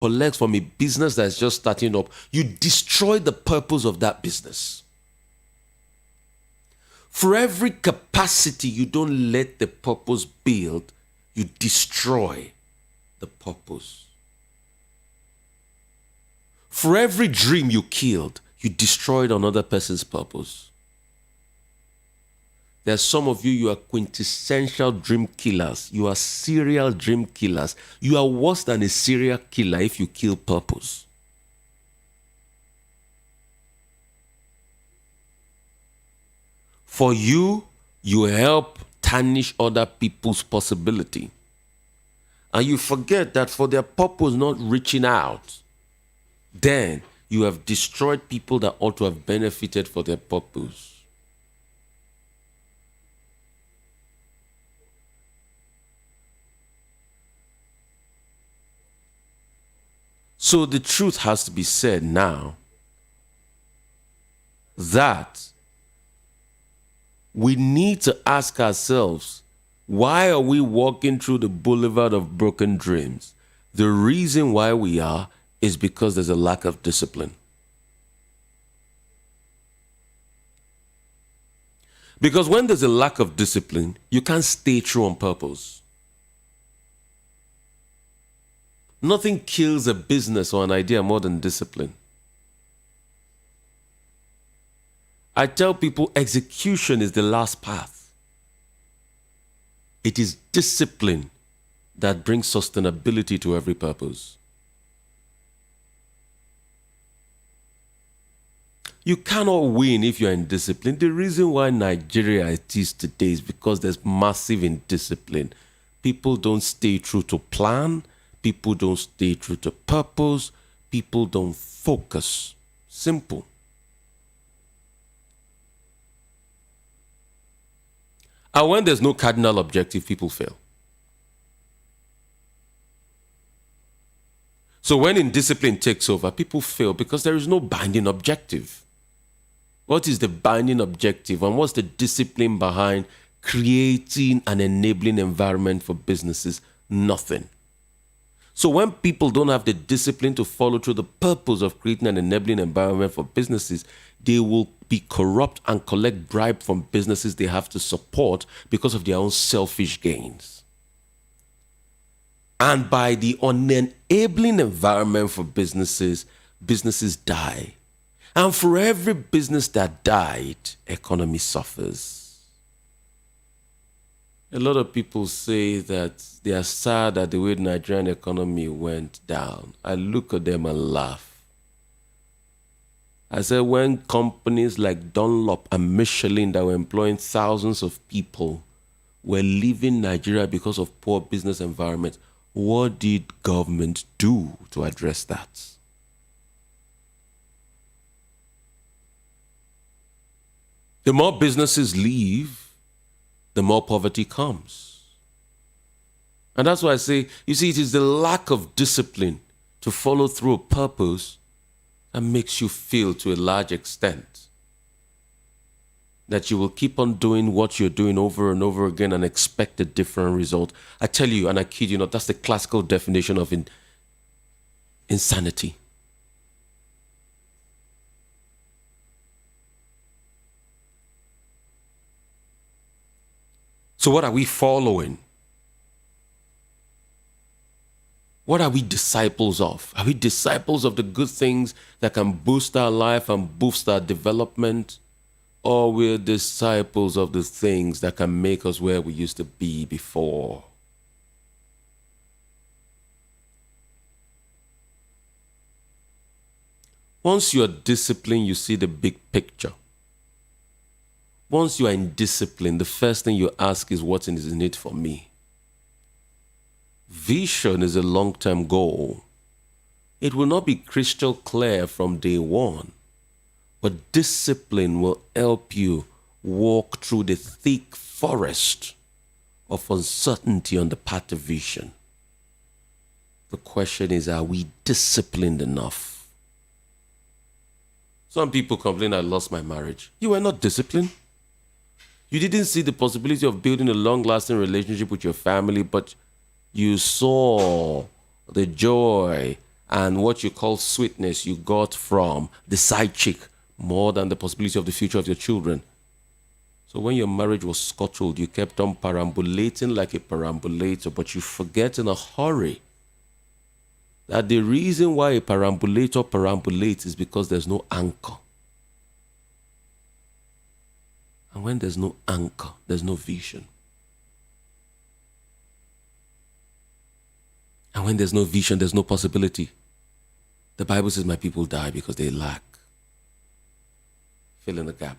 collects from a business that's just starting up, you destroy the purpose of that business. For every capacity you don't let the purpose build, you destroy the purpose. For every dream you killed, you destroyed another person's purpose. There's some of you, you are quintessential dream killers. You are serial dream killers. You are worse than a serial killer if you kill purpose. For you, you help tarnish other people's possibility. And you forget that for their purpose not reaching out, then you have destroyed people that ought to have benefited for their purpose. So the truth has to be said now that we need to ask ourselves, why are we walking through the boulevard of broken dreams? The reason why we are is because there's a lack of discipline. Because when there's a lack of discipline, you can't stay true on purpose. Nothing kills a business or an idea more than discipline. I tell people execution is the last path. It is discipline that brings sustainability to every purpose. You cannot win if you're indisciplined. The reason why Nigeria is today is because there's massive indiscipline. People don't stay true to plan. People don't stay true to purpose. People don't focus. Simple. And when there's no cardinal objective, people fail. So when indiscipline takes over, people fail because there is no binding objective. What is the binding objective and what's the discipline behind creating an enabling environment for businesses? Nothing. So when people don't have the discipline to follow through the purpose of creating an enabling environment for businesses, they will be corrupt and collect bribe from businesses they have to support because of their own selfish gains. And by the unenabling environment for businesses, businesses die. And for every business that died, economy suffers. A lot of people say that they are sad at the way the Nigerian economy went down. I look at them and laugh. I said, when companies like Dunlop and Michelin that were employing thousands of people were leaving Nigeria because of poor business environment, what did government do to address that? The more businesses leave, the more poverty comes. And that's why I say, you see, it is the lack of discipline to follow through a purpose that makes you feel to a large extent that you will keep on doing what you're doing over and over again and expect a different result. I tell you, and I kid you not, that's the classical definition of insanity. So what are we following? What are we disciples of? Are we disciples of the good things that can boost our life and boost our development? Or we're disciples of the things that can make us where we used to be before? Once you're disciplined, you see the big picture. Once you are in discipline, the first thing you ask is, what is in it for me? Vision is a long-term goal. It will not be crystal clear from day one, but discipline will help you walk through the thick forest of uncertainty on the path of vision. The question is, are we disciplined enough? Some people complain, I lost my marriage. You were not disciplined. You didn't see the possibility of building a long-lasting relationship with your family, but you saw the joy and what you call sweetness you got from the side chick more than the possibility of the future of your children. So when your marriage was scuttled, you kept on perambulating like a perambulator, but you forget in a hurry that the reason why a perambulator perambulates is because there's no anchor. And when there's no anchor, there's no vision. And when there's no vision, there's no possibility. The Bible says, my people die because they lack. Fill in the gap.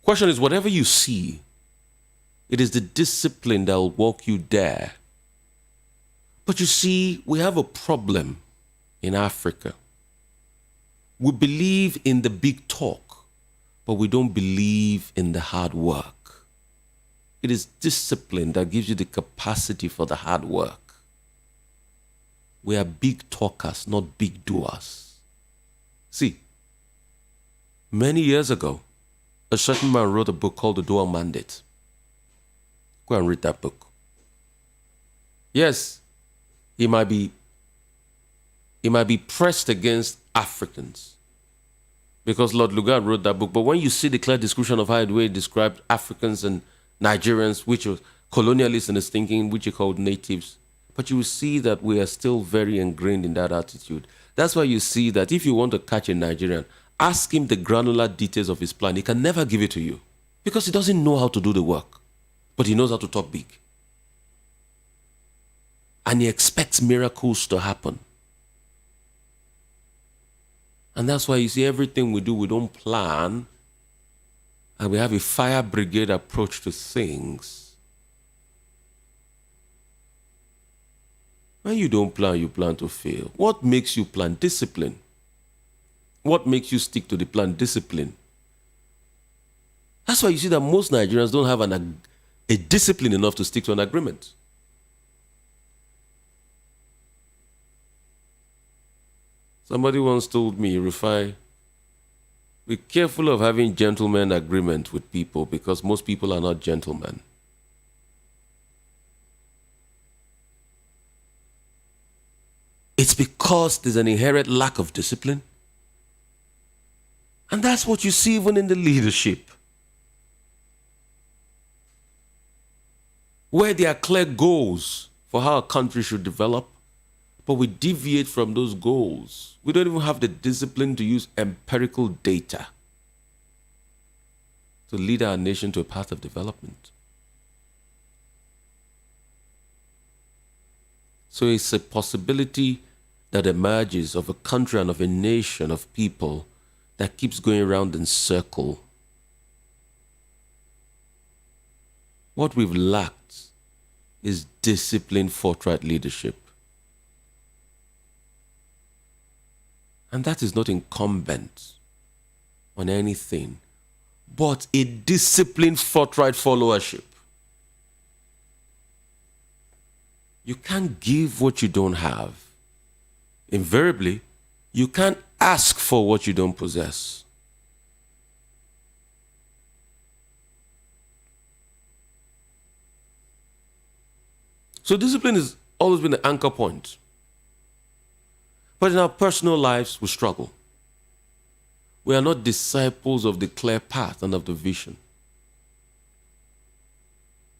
Question is, whatever you see, it is the discipline that will walk you there. But you see, we have a problem in Africa. We believe in the big talk, but we don't believe in the hard work. It is discipline that gives you the capacity for the hard work. We are big talkers, not big doers. See, many years ago, a certain man wrote a book called The Dual Mandate. Go and read that book. Yes, he might be pressed against Africans because Lord Lugard wrote that book. But when you see the clear description of how the way he described Africans and Nigerians, which are colonialists in his thinking, which he called natives, but you will see that we are still very ingrained in that attitude. That's why you see that if you want to catch a Nigerian, ask him the granular details of his plan. He can never give it to you because he doesn't know how to do the work, but he knows how to talk big. And he expects miracles to happen. And that's why you see everything we do, we don't plan, and we have a fire brigade approach to things. When you don't plan, you plan to fail. What makes you plan? Discipline. What makes you stick to the plan? Discipline. That's why you see that most Nigerians don't have a discipline enough to stick to an agreement. Somebody once told me, Rufai, be careful of having gentleman agreement with people because most people are not gentlemen. It's because there's an inherent lack of discipline. And that's what you see even in the leadership. Where there are clear goals for how a country should develop, but we deviate from those goals. We don't even have the discipline to use empirical data to lead our nation to a path of development. So it's a possibility that emerges of a country and of a nation of people that keeps going around in circle. What we've lacked is disciplined, forthright leadership. And that is not incumbent on anything, but a disciplined, forthright followership. You can't give what you don't have. Invariably, you can't ask for what you don't possess. So discipline has always been the anchor point. But in our personal lives, we struggle. We are not disciples of the clear path and of the vision.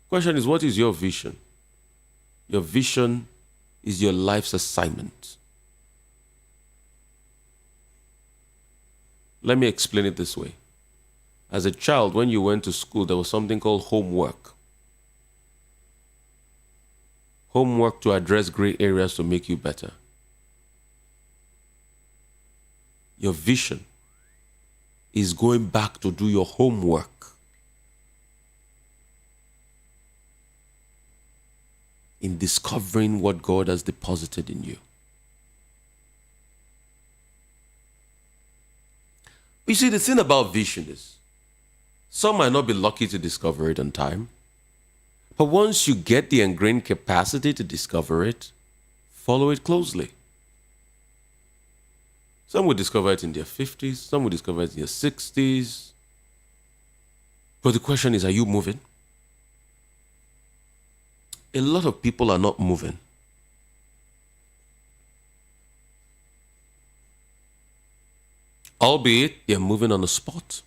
Question is, what is your vision? Your vision is your life's assignment. Let me explain it this way. As a child, when you went to school, there was something called homework. Homework to address gray areas to make you better. Your vision is going back to do your homework. In discovering what God has deposited in you. You see, the thing about vision is, some might not be lucky to discover it on time, but once you get the ingrained capacity to discover it, follow it closely. Some will discover it in their 50s, some will discover it in their 60s. But the question is, are you moving? A lot of people are not moving. Albeit they're moving on the spot.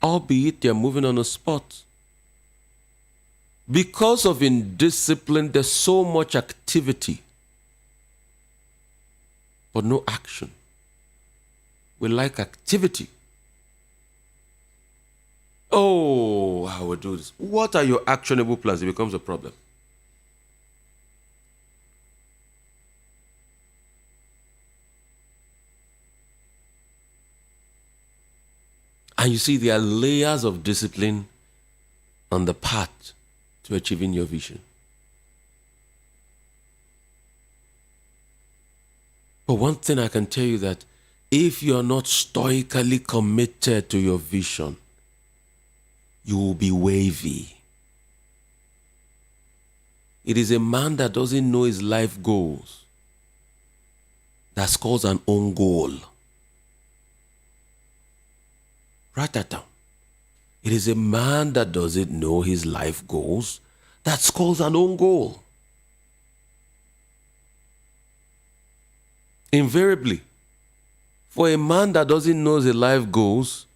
Albeit they're moving on the spot. Because of indiscipline, there's so much activity, but no action. We like activity. Oh, I will do this. What are your actionable plans? It becomes a problem. And you see, there are layers of discipline on the path to achieving your vision. But one thing I can tell you that if you are not stoically committed to your vision, you will be wavy. It is a man that doesn't know his life goals that scores an own goal. Write that down. It is a man that doesn't know his life goals that scores an own goal. Invariably, for a man that doesn't know his life goals,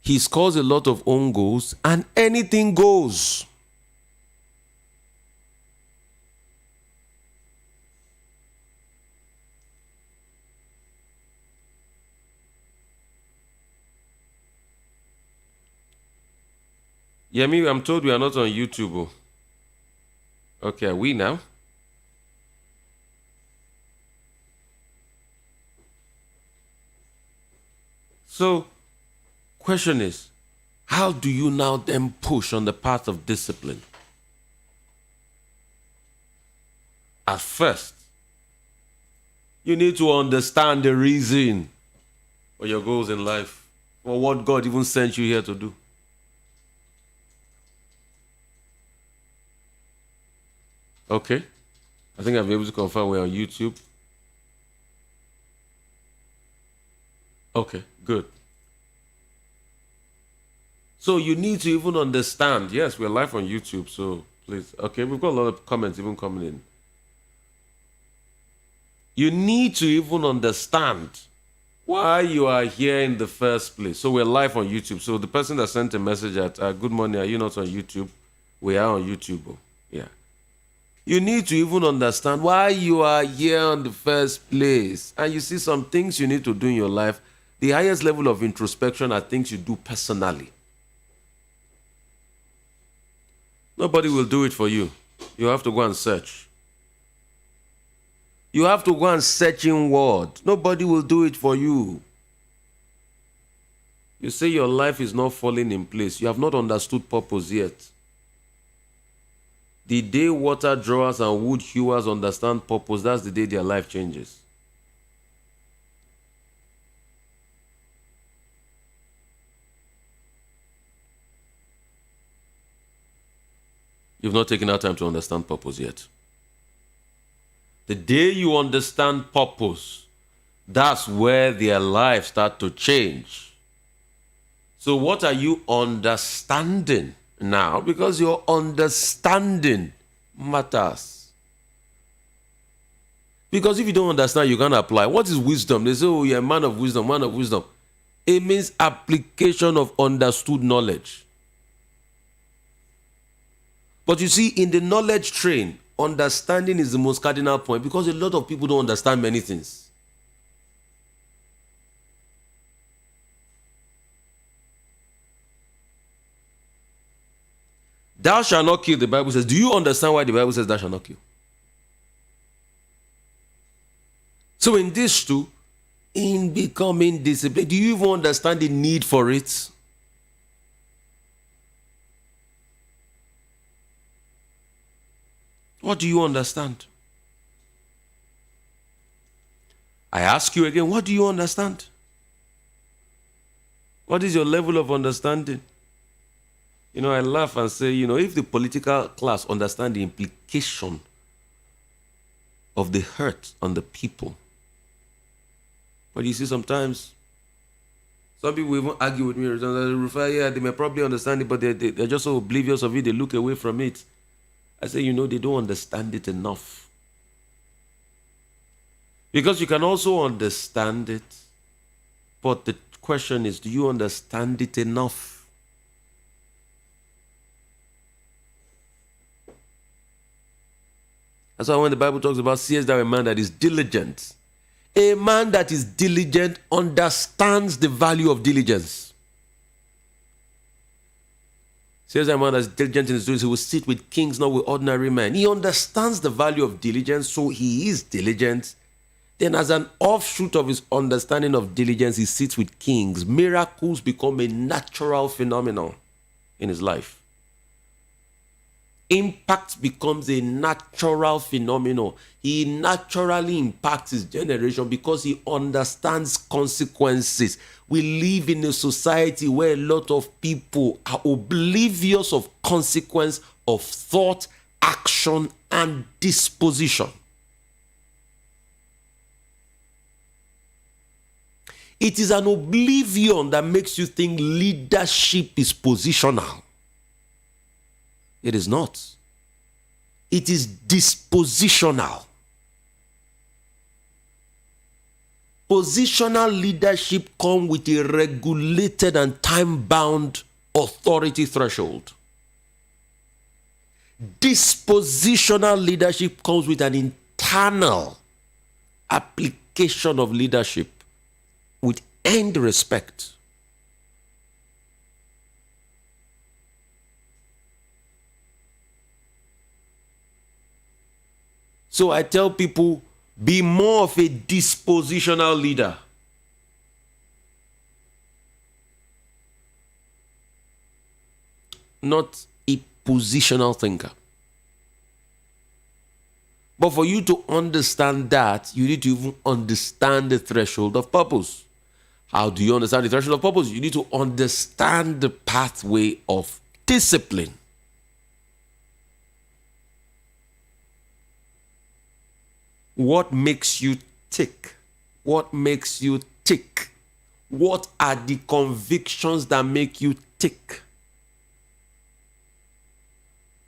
he scores a lot of own goals and anything goes. Yemi, I'm told we are not on YouTube. Oh. Okay, are we now? So, question is, how do you now then push on the path of discipline? At first, you need to understand the reason for your goals in life, for what God even sent you here to do. Okay, I think I'll be able to confirm we're on YouTube. Okay, good. So you need to even understand. Yes, we're live on YouTube, so please. Okay, we've got a lot of comments even coming in. You need to even understand why you are here in the first place. So we're live on YouTube. So the person that sent a message at good morning, are you not on YouTube? We are on YouTube. Oh. Yeah. You need to even understand why you are here in the first place. And you see some things you need to do in your life. The highest level of introspection are things you do personally. Nobody will do it for you. You have to go and search. You have to go and search inward. Nobody will do it for you. You say your life is not falling in place. You have not understood purpose yet. The day water drawers and wood hewers understand purpose, that's the day their life changes. You've not taken out time to understand purpose yet. The day you understand purpose, that's where their lives start to change. So what are you understanding now? Because your understanding matters. Because if you don't understand, you can't apply. What is wisdom? They say, oh, you're a man of wisdom, man of wisdom. It means application of understood knowledge. But you see, in the knowledge train, understanding is the most cardinal point because a lot of people don't understand many things. Thou shalt not kill, the Bible says. Do you understand why the Bible says thou shalt not kill? So in this too, in becoming disciplined, do you even understand the need for it? What do you understand? I ask you again, what do you understand? What is your level of understanding? You know, I laugh and say, you know, if the political class understand the implication of the hurt on the people, but you see, sometimes Some people even argue with me. Rufai, yeah, they may probably understand it, but they're just so oblivious of it, they look away from it. I say, they don't understand it enough. Because you can also understand it, but the question is, do you understand it enough? That's why when the Bible talks about, seest thou a man that is diligent, a man that is diligent understands the value of diligence. Says a man that is diligent in his doings, he will sit with kings, not with ordinary men. He understands the value of diligence, so he is diligent. Then as an offshoot of his understanding of diligence, he sits with kings. Miracles become a natural phenomenon in his life. Impact becomes a natural phenomenon. He naturally impacts his generation because he understands consequences. We live in a society where a lot of people are oblivious of consequence of thought, action, and disposition. It is an oblivion that makes you think leadership is positional. It is not. It is dispositional. Positional leadership comes with a regulated and time-bound authority threshold. Dispositional leadership comes with an internal application of leadership with end respect. So I tell people, be more of a dispositional leader. Not a positional thinker. But for you to understand that, you need to even understand the threshold of purpose. How do you understand the threshold of purpose? You need to understand the pathway of discipline. What makes you tick? What makes you tick? What are the convictions that make you tick?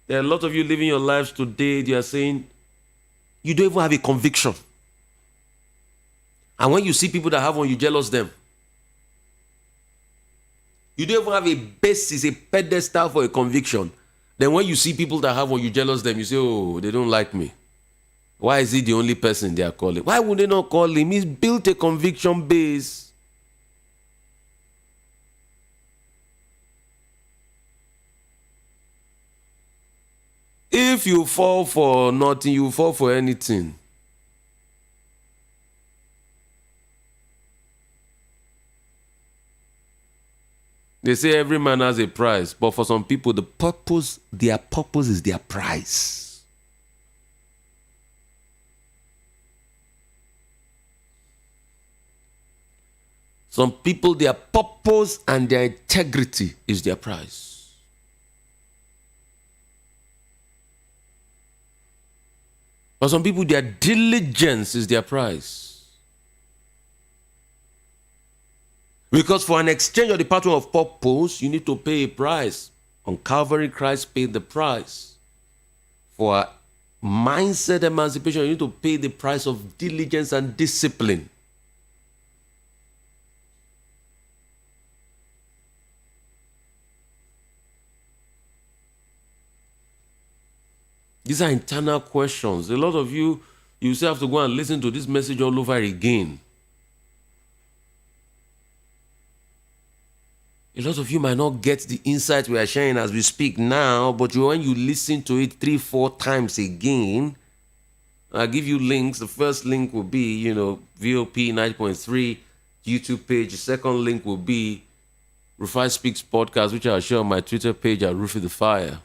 There are a lot of you living your lives today, you are saying, you don't even have a conviction. And when you see people that have one, you jealous them. You don't even have a basis, a pedestal for a conviction. Then when you see people that have one, you jealous them. You say, oh, they don't like me. Why is he the only person they are calling? Why would they not call him? He's built a conviction base. If you fall for nothing, you fall for anything. They say every man has a price, but for some people, their purpose is their price. Some people, their purpose and their integrity is their price. For some people, their diligence is their price. Because for an exchange of the pattern of purpose, you need to pay a price. On Calvary, Christ paid the price. For mindset emancipation, you need to pay the price of diligence and discipline. These are internal questions. A lot of you still have to go and listen to this message all over again. A lot of you might not get the insight we are sharing as we speak now, but when you listen to it 3-4 times again, I'll give you links. The first link will be, VOP 9.3 YouTube page. The second link will be Rufai Speaks Podcast, which I'll share on my Twitter page at Rufy the Fire.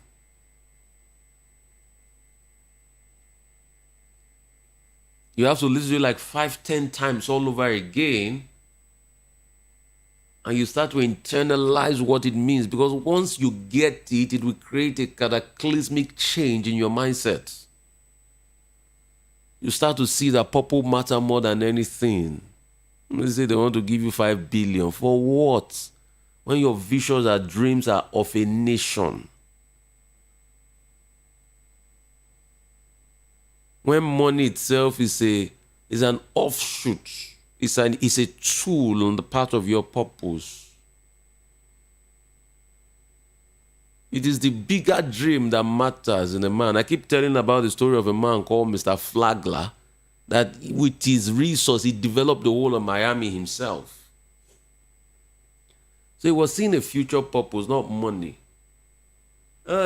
You have to listen to it like 5-10 times all over again. And you start to internalize what it means. Because once you get it, it will create a cataclysmic change in your mindset. You start to see that purpose matters more than anything. They say they want to give you 5 billion. For what? When your visions and dreams are of a nation. When money itself is an offshoot. It's a tool on the part of your purpose. It is the bigger dream that matters in a man. I keep telling about the story of a man called Mr. Flagler, that with his resource, he developed the whole of Miami himself. So he was seeing a future purpose, not money.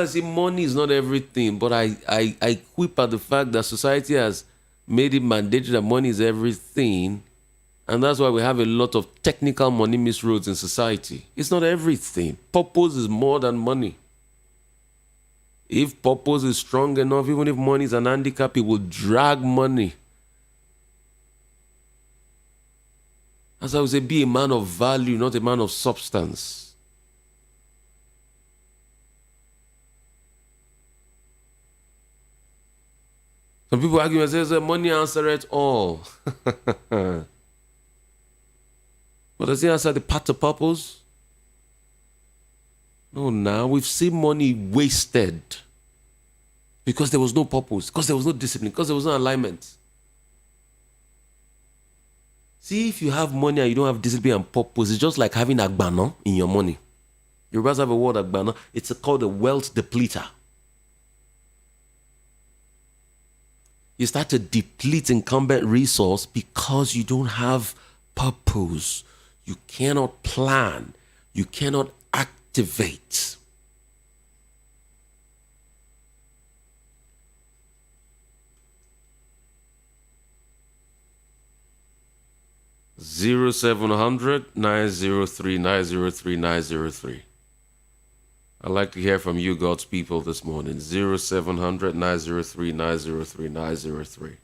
See, money is not everything, but I quip at the fact that society has made it mandatory that money is everything, and that's why we have a lot of technical money misroads in society. It's not everything. Purpose is more than money. If purpose is strong enough, even if money is an handicap, it will drag money. As I would say, be a man of value, not a man of substance. Some people argue and say, money answers all. But does it answer the path to purpose? No, now we've seen money wasted because there was no purpose, because there was no discipline, because there was no alignment. See, if you have money and you don't have discipline and purpose, it's just like having agbano in your money. You guys have a word agbano. It's called a wealth depleter. You start to deplete incumbent resource because you don't have purpose. You cannot plan. You cannot activate. (0700) 903 I'd like to hear from you, God's people, this morning. (0700) 903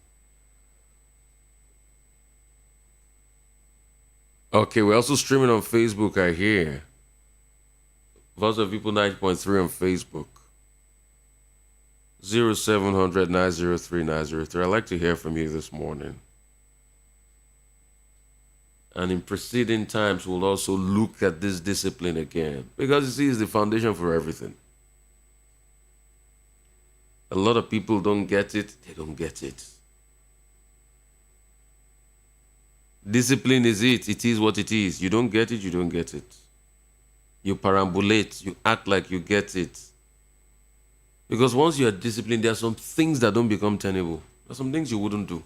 Okay, we're also streaming on Facebook, I hear. Voice of People 90.3 on Facebook. (0700) 903 I'd like to hear from you this morning. And in preceding times, we'll also look at this discipline again. Because you see, it's the foundation for everything. A lot of people don't get it, they don't get it. Discipline is it. It is what it is. You don't get it, you don't get it. You perambulate, you act like you get it. Because once you are disciplined, there are some things that don't become tenable. There are some things you wouldn't do.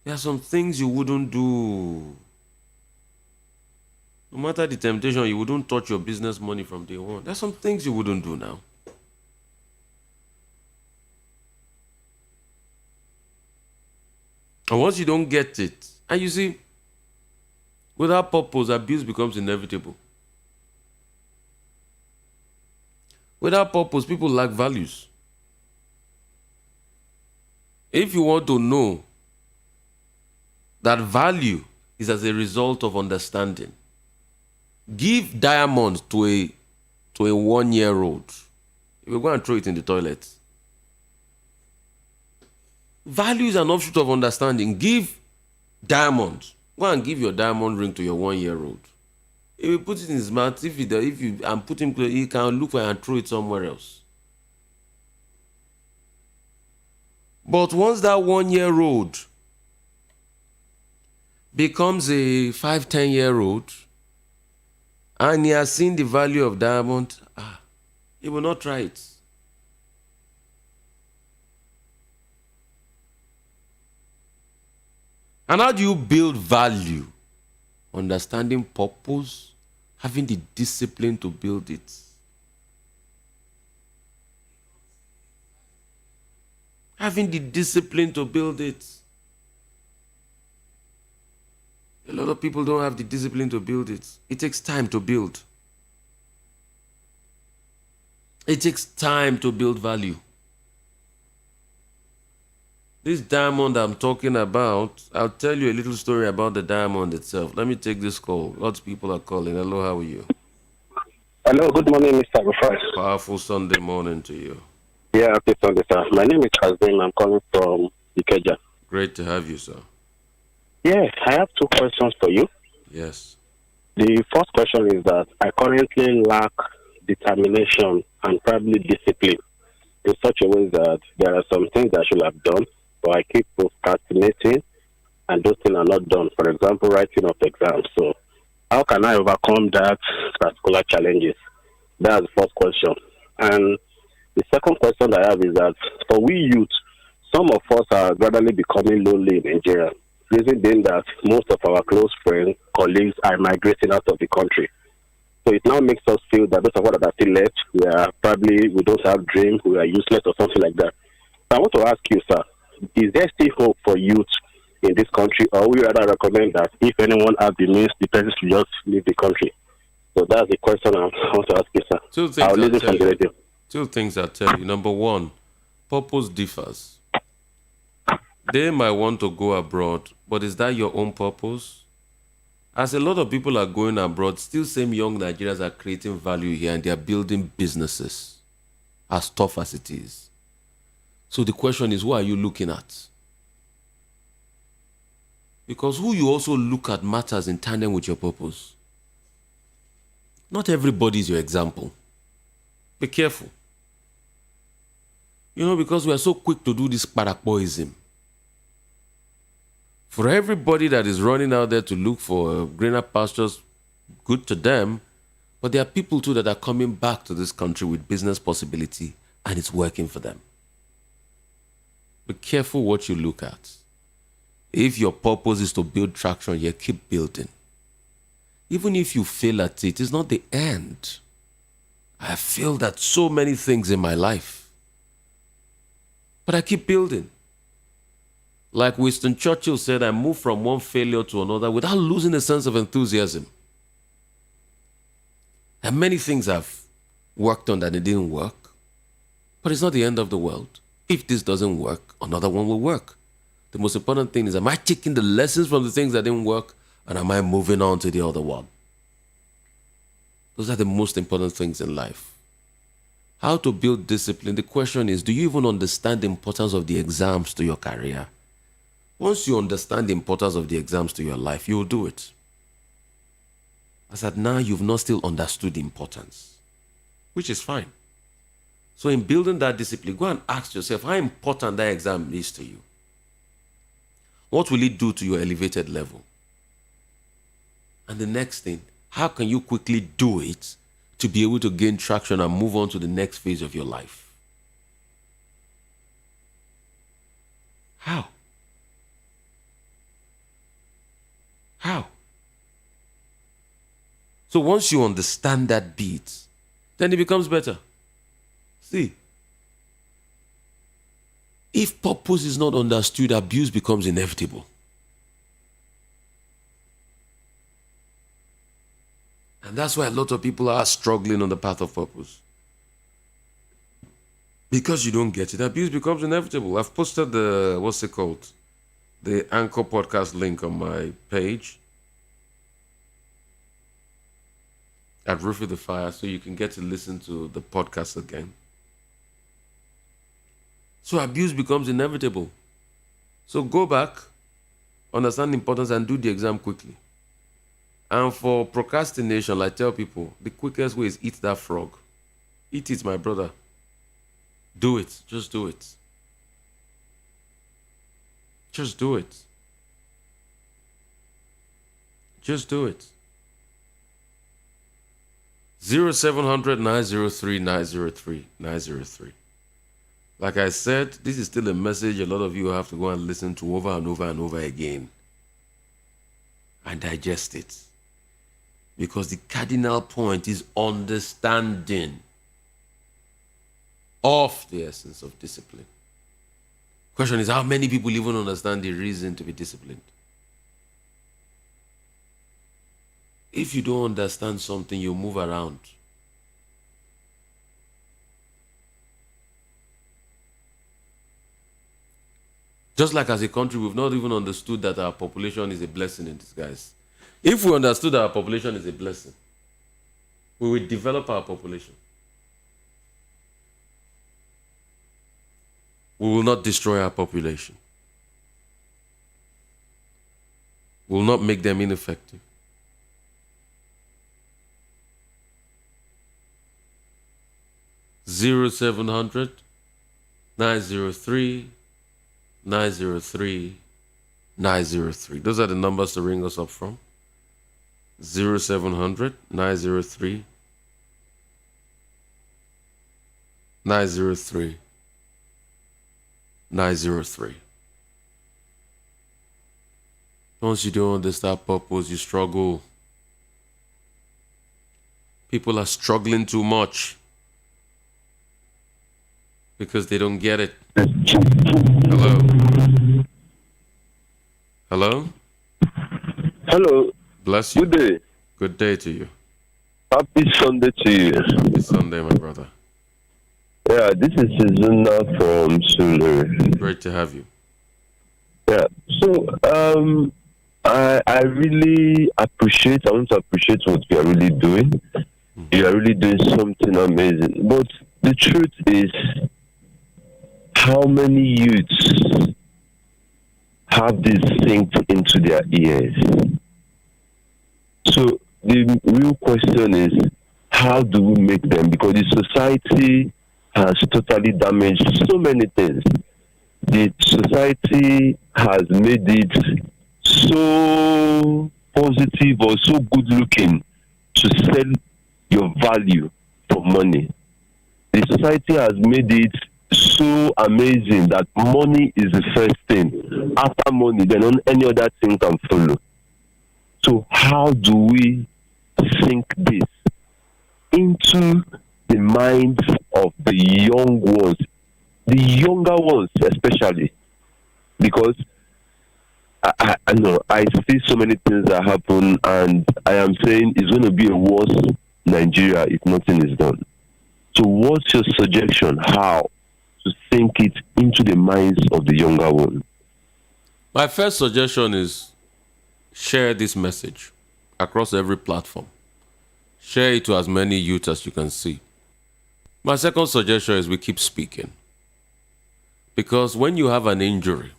There are some things you wouldn't do. No matter the temptation, you wouldn't touch your business money from day one. There are some things you wouldn't do now. And once you don't get it, and you see, without purpose, abuse becomes inevitable. Without purpose, people lack values. If you want to know that value is as a result of understanding, give diamonds to a 1-year-old. You will go and throw it in the toilet. Value is an offshoot of understanding. Give diamonds. Go and give your diamond ring to your 1-year-old. If you put it in his mouth, if you and put him close, he can look for it and throw it somewhere else. But once that 1-year-old becomes a 5-10-year-old and he has seen the value of diamond, he will not try it. And how do you build value? Understanding purpose, having the discipline to build it. Having the discipline to build it. A lot of people don't have the discipline to build it. It takes time to build. It takes time to build value. This diamond I'm talking about, I'll tell you a little story about the diamond itself. Let me take this call. Lots of people are calling. Hello, how are you? Hello, good morning, Mr. Rufus. Powerful Sunday morning to you. Yeah, happy Sunday, sir. My name is Kazim. I'm calling from Ikeja. Great to have you, sir. Yes, I have two questions for you. Yes. The first question is that I currently lack determination and probably discipline in such a way that there are some things I should have done, but I keep procrastinating and those things are not done. For example, writing of exams. So how can I overcome that particular challenges? That's the first question. And the second question I have is that for we youth, some of us are gradually becoming lonely in Nigeria. Reason being that most of our close friends, colleagues are migrating out of the country. So it now makes us feel that those of us that are still left, we don't have dreams, we are useless or something like that. So I want to ask you, sir, is there still hope for youth in this country, or we rather recommend that if anyone has the means, the person should just leave the country? So that's the question I want to ask you, sir. Two I'll things I'll listen tell from the you. radio. Two things I'll tell you. Number one, purpose differs. They might want to go abroad, but is that your own purpose? As a lot of people are going abroad, still same young Nigerians are creating value here and they are building businesses, as tough as it is. So the question is, who are you looking at? Because who you also look at matters in tandem with your purpose. Not everybody is your example. Be careful. Because we are so quick to do this parakboism. For everybody that is running out there to look for greener pastures, good to them. But there are people too that are coming back to this country with business possibility and it's working for them. Be careful what you look at. If your purpose is to build traction, you keep building. Even if you fail at it, it's not the end. I have failed at so many things in my life. But I keep building. Like Winston Churchill said, I moved from one failure to another without losing a sense of enthusiasm. And many things I've worked on that it didn't work. But it's not the end of the world. If this doesn't work, another one will work. The most important thing is, am I taking the lessons from the things that didn't work and am I moving on to the other one? Those are the most important things in life. How to build discipline? The question is, do you even understand the importance of the exams to your career? Once you understand the importance of the exams to your life, you will do it. I said, now you've not still understood the importance, which is fine. So in building that discipline, go and ask yourself how important that exam is to you. What will it do to your elevated level? And the next thing, how can you quickly do it to be able to gain traction and move on to the next phase of your life? How? How? So once you understand that beat, then it becomes better. See, if purpose is not understood, abuse becomes inevitable. And that's why a lot of people are struggling on the path of purpose. Because you don't get it, abuse becomes inevitable. I've posted the Anchor podcast link on my page at Roof with the Fire, so you can get to listen to the podcast again. So abuse becomes inevitable. So go back, understand the importance, and do the exam quickly. And for procrastination, I tell people, the quickest way is eat that frog. Eat it, my brother. Do it. Just do it. Just do it. Just do it. 0700 903 903 903. Like I said, this is still a message a lot of you have to go and listen to over and over and over again and digest it. Because the cardinal point is understanding of the essence of discipline. Question is, how many people even understand the reason to be disciplined? If you don't understand something, you move around. Just like as a country, we've not even understood that our population is a blessing in disguise. If we understood that our population is a blessing, we will develop our population. We will not destroy our population. will not make them ineffective. Zero 700 903 903 903. Those are the numbers to ring us up from. 0700 903 903 903. Once you don't understand purpose, you struggle. People are struggling too much because they don't get it. Hello? Hello? Hello. Bless you. Good day. Good day to you. Happy Sunday to you. Happy Sunday, my brother. Yeah, this is Izuna from Sulu. Great to have you. Yeah. So I really appreciate, I want to appreciate what you are really doing. You are really doing something amazing. But the truth is, how many youths have this synced into their ears? So the real question is, how do we make them? Because the society has totally damaged so many things. The society has made it so positive or so good looking to sell your value for money. The society has made it so amazing that money is the first thing. After money, then any other thing can follow. So how do we sink this into the minds of the young ones, the younger ones especially? Because I know I see so many things that happen, and I am saying it's going to be a worse Nigeria if nothing is done. So what's your suggestion how to sink it into the minds of the younger one? My first suggestion is share this message across every platform. Share it to as many youth as you can see. My second suggestion is we keep speaking. Because when you have an injury,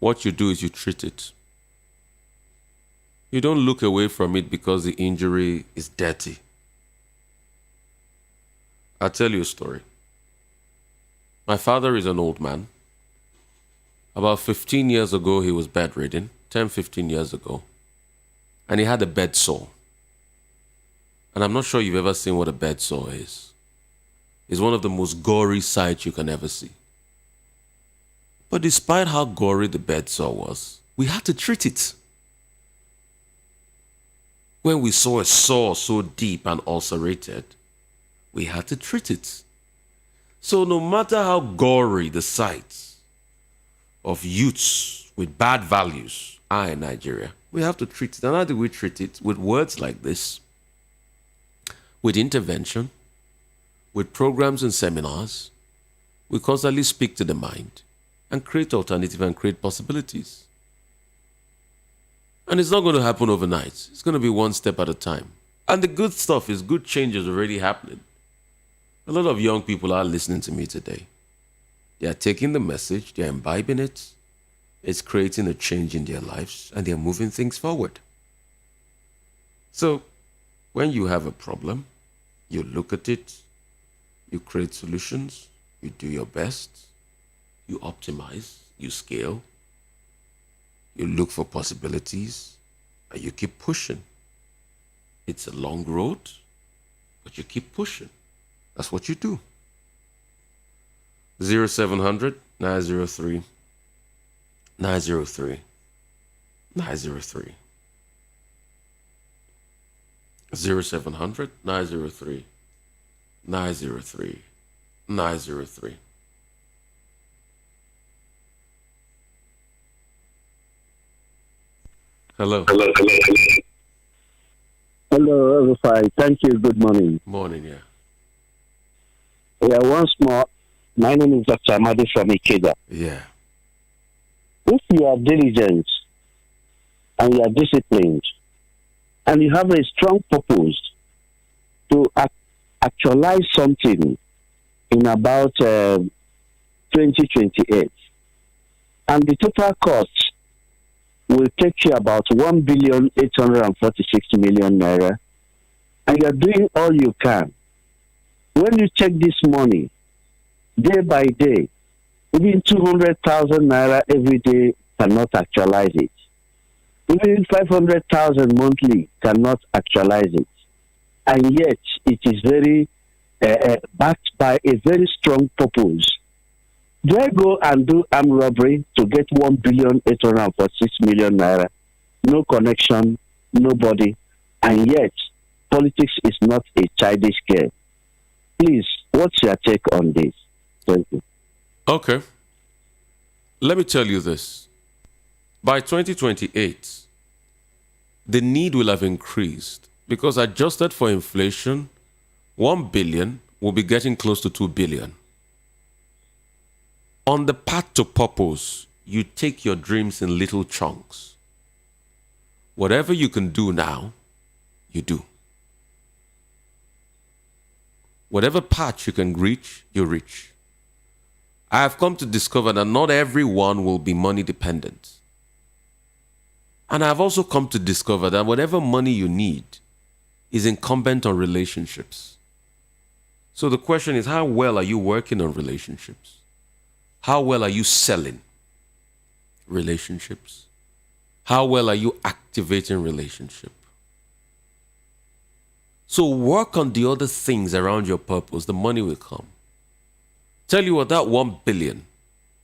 what you do is you treat it. You don't look away from it because the injury is dirty. I'll tell you a story. My father is an old man. About 15 years ago, he was bedridden, 10, 15 years ago. And he had a bed sore. And I'm not sure you've ever seen what a bed sore is. It's one of the most gory sights you can ever see. But despite how gory the bed sore was, we had to treat it. When we saw a sore so deep and ulcerated, we had to treat it. So no matter how gory the sights of youths with bad values are in Nigeria, we have to treat it. And how do we treat it? With words like this, with intervention, with programs and seminars. We constantly speak to the mind and create alternatives and create possibilities. And it's not going to happen overnight. It's going to be one step at a time. And the good stuff is good changes already happening. A lot of young people are listening to me today. They are taking the message, they are imbibing it. It's creating a change in their lives, and they're moving things forward. So, when you have a problem, you look at it, you create solutions, you do your best, you optimize, you scale, you look for possibilities, and you keep pushing. It's a long road, but you keep pushing. That's what you do. 0700 903 903 903 0700 903 903 903. Hello. Hello, Rufai. Thank you. Good morning. Morning, yeah. Yeah, once more, my name is Dr. Amadi from Ikeda. Yeah. If you are diligent and you are disciplined and you have a strong purpose to actualize something in about 2028, and the total cost will take you about 1,846,000,000 naira, and you're doing all you can. When you check this money, day by day, even 200,000 naira every day cannot actualize it. Even 500,000 monthly cannot actualize it. And yet, it is very backed by a very strong purpose. Do I go and do armed robbery to get 1,846,000,000 naira? No connection, nobody, and yet politics is not a childish game. Please, what's your take on this? Thank you. Okay. Let me tell you this. By 2028, the need will have increased because adjusted for inflation, 1 billion will be getting close to 2 billion. On the path to purpose, you take your dreams in little chunks. Whatever you can do now, you do. Whatever path you can reach, you reach. I have come to discover that not everyone will be money dependent. And I've also come to discover that whatever money you need is incumbent on relationships. So the question is, how well are you working on relationships? How well are you selling relationships? How well are you activating relationship? So work on the other things around your purpose. The money will come. Tell you what, that 1 billion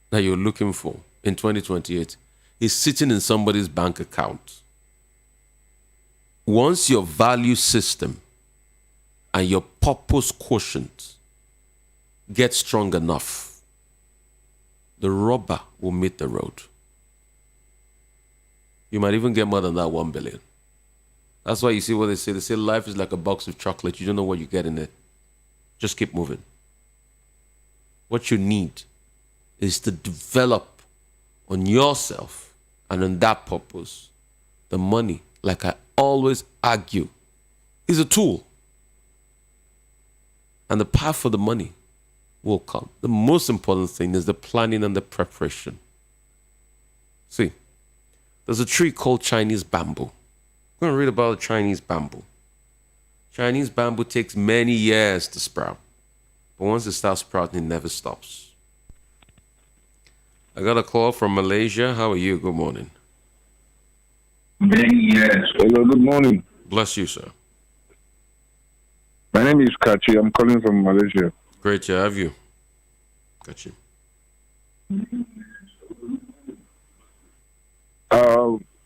that you're looking for in 2028 is sitting in somebody's bank account. Once your value system and your purpose quotient get strong enough, the rubber will meet the road. You might even get more than that 1 billion. That's why you see what they say. They say life is like a box of chocolate. You don't know what you get in it. Just keep moving. What you need is to develop on yourself and on that purpose. The money, like I always argue, is a tool. And the path for the money will come. The most important thing is the planning and the preparation. See, there's a tree called Chinese bamboo. We're going to read about Chinese bamboo. Chinese bamboo takes many years to sprout. But once it starts sprouting, it never stops. I got a call from Malaysia. How are you? Good morning. Many years. Hello, good morning. Bless you, sir. My name is Kachi. I'm calling from Malaysia. Great to have you. Got you.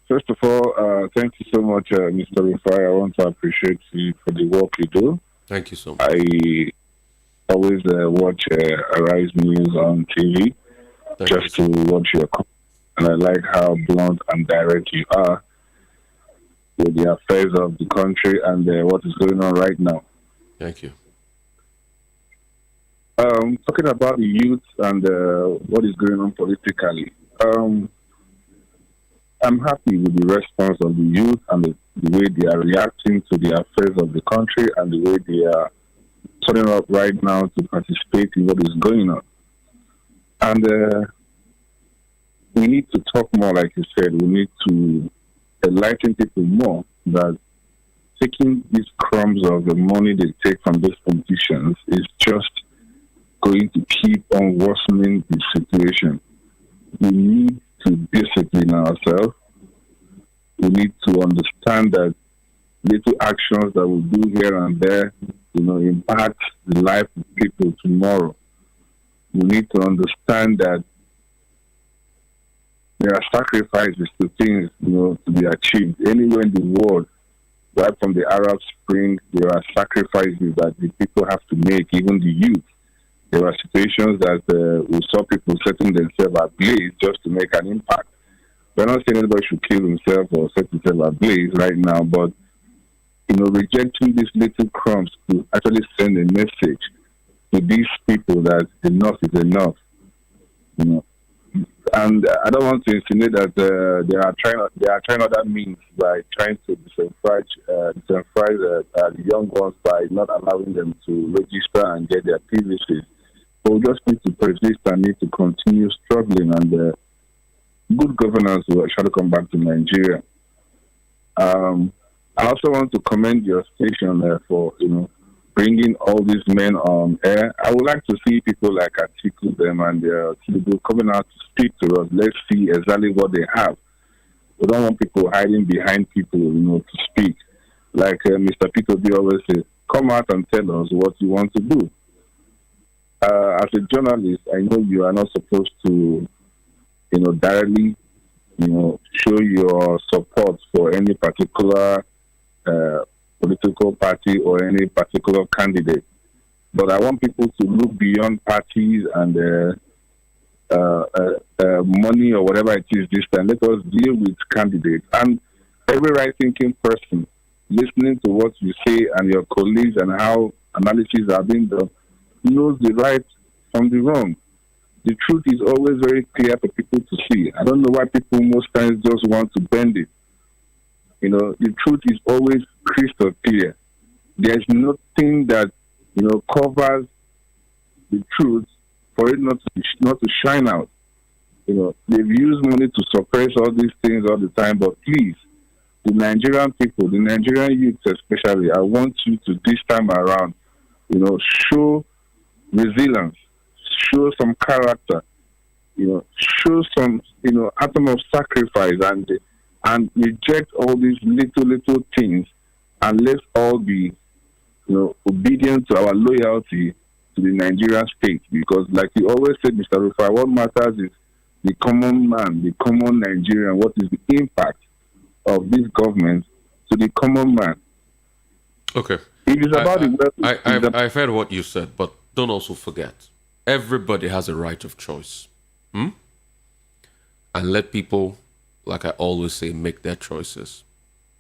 First of all, thank you so much, Mr. Rufai. I want to appreciate you for the work you do. Thank you so much. I always watch Arise News on TV just to watch your comments. And I like how blunt and direct you are with the affairs of the country and what is going on right now. Thank you. Talking about the youth and what is going on politically, I'm happy with the response of the youth and the way they are reacting to the affairs of the country and the way they are turning up right now to participate in what is going on. And we need to talk more, like you said. We need to enlighten people more that taking these crumbs of the money they take from these politicians is just going to keep on worsening the situation. We need to discipline ourselves. We need to understand that little actions that we do here and there, impact the life of people tomorrow. We need to understand that there are sacrifices to things, to be achieved. Anywhere in the world, right from the Arab Spring, there are sacrifices that the people have to make, even the youth. There are situations that we saw people setting themselves ablaze just to make an impact. We're not saying anybody should kill himself or set himself ablaze right now, but rejecting these little crumbs to actually send a message to these people that enough is enough. And I don't want to insinuate that they are trying other means by trying to disenfranchise the young ones by not allowing them to register and get their PVCs. But we just need to persist and need to continue struggling and good governance will actually come back to Nigeria. I also want to commend your station for bringing all these men on air. I would like to see people like Atiku them and Tinubu coming out to speak to us. Let's see exactly what they have. We don't want people hiding behind people, to speak. Like Mr. Peter Obi always says, come out and tell us what you want to do. As a journalist, I know you are not supposed to, directly, show your support for any particular political party or any particular candidate. But I want people to look beyond parties and money or whatever it is this time. Let us deal with candidates. And every right-thinking person listening to what you say and your colleagues and how analyses are being done knows the right from the wrong. The truth is always very clear for people to see. I don't know why people most times just want to bend it. The truth is always crystal clear. There's nothing that, covers the truth for it not to shine out. They've used money to suppress all these things all the time, but please, the Nigerian people, the Nigerian youth especially, I want you to this time around, show resilience, show some character, show some, atom of sacrifice and reject all these little things, and let's all be, obedient to our loyalty to the Nigerian state. Because like you always said, Mr. Rufai, what matters is the common man, the common Nigerian. What is the impact of this government to the common man? Okay. It is about I've heard what you said, but don't also forget, everybody has a right of choice. And let people, like I always say, make their choices.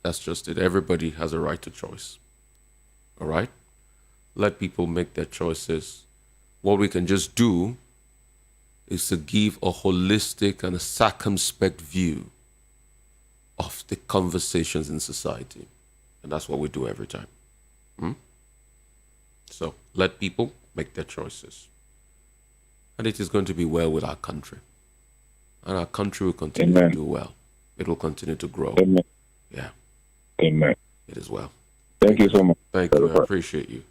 That's just it. Everybody has a right to choice. All right? Let people make their choices. What we can just do is to give a holistic and a circumspect view of the conversations in society. And that's what we do every time. So let people make their choices. And it is going to be well with our country. And our country will continue to do well. It will continue to grow. Amen. Yeah. Amen. It is well. Thank you so much. Thank you. I appreciate you.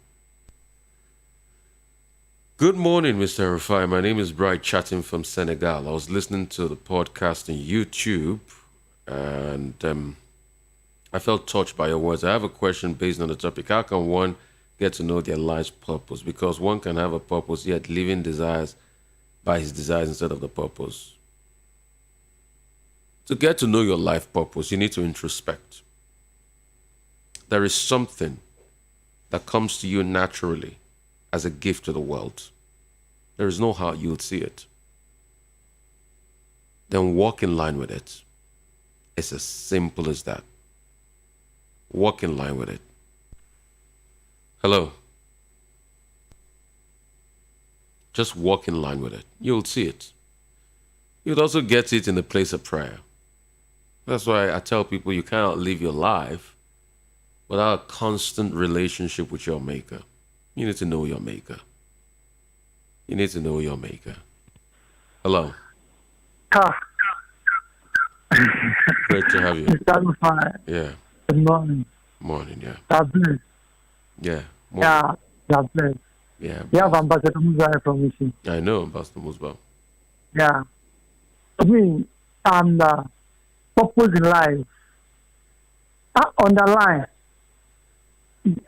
Good morning, Mr. Rufai. My name is Bright, chatting from Senegal. I was listening to the podcast on YouTube, and I felt touched by your words. I have a question based on the topic. How can one get to know their life's purpose? Because one can have a purpose, yet living desires by his desires instead of the purpose. To get to know your life purpose, you need to introspect. There is something that comes to you naturally as a gift to the world. There is no how you'll see it. Then walk in line with it. It's as simple as that. Walk in line with it. Hello. Just walk in line with it. You'll see it. You'll also get it in the place of prayer. That's why I tell people you cannot live your life without a constant relationship with your maker. You need to know your maker. You need to know your maker. Hello. Great to have you. Yeah. Good morning. Morning, yeah. God bless. Yeah. Morning. Yeah, God bless. Yeah. You have Ambassador Musa from Mission. I know Ambassador Musba. Yeah. I mean, and purpose in life. Underline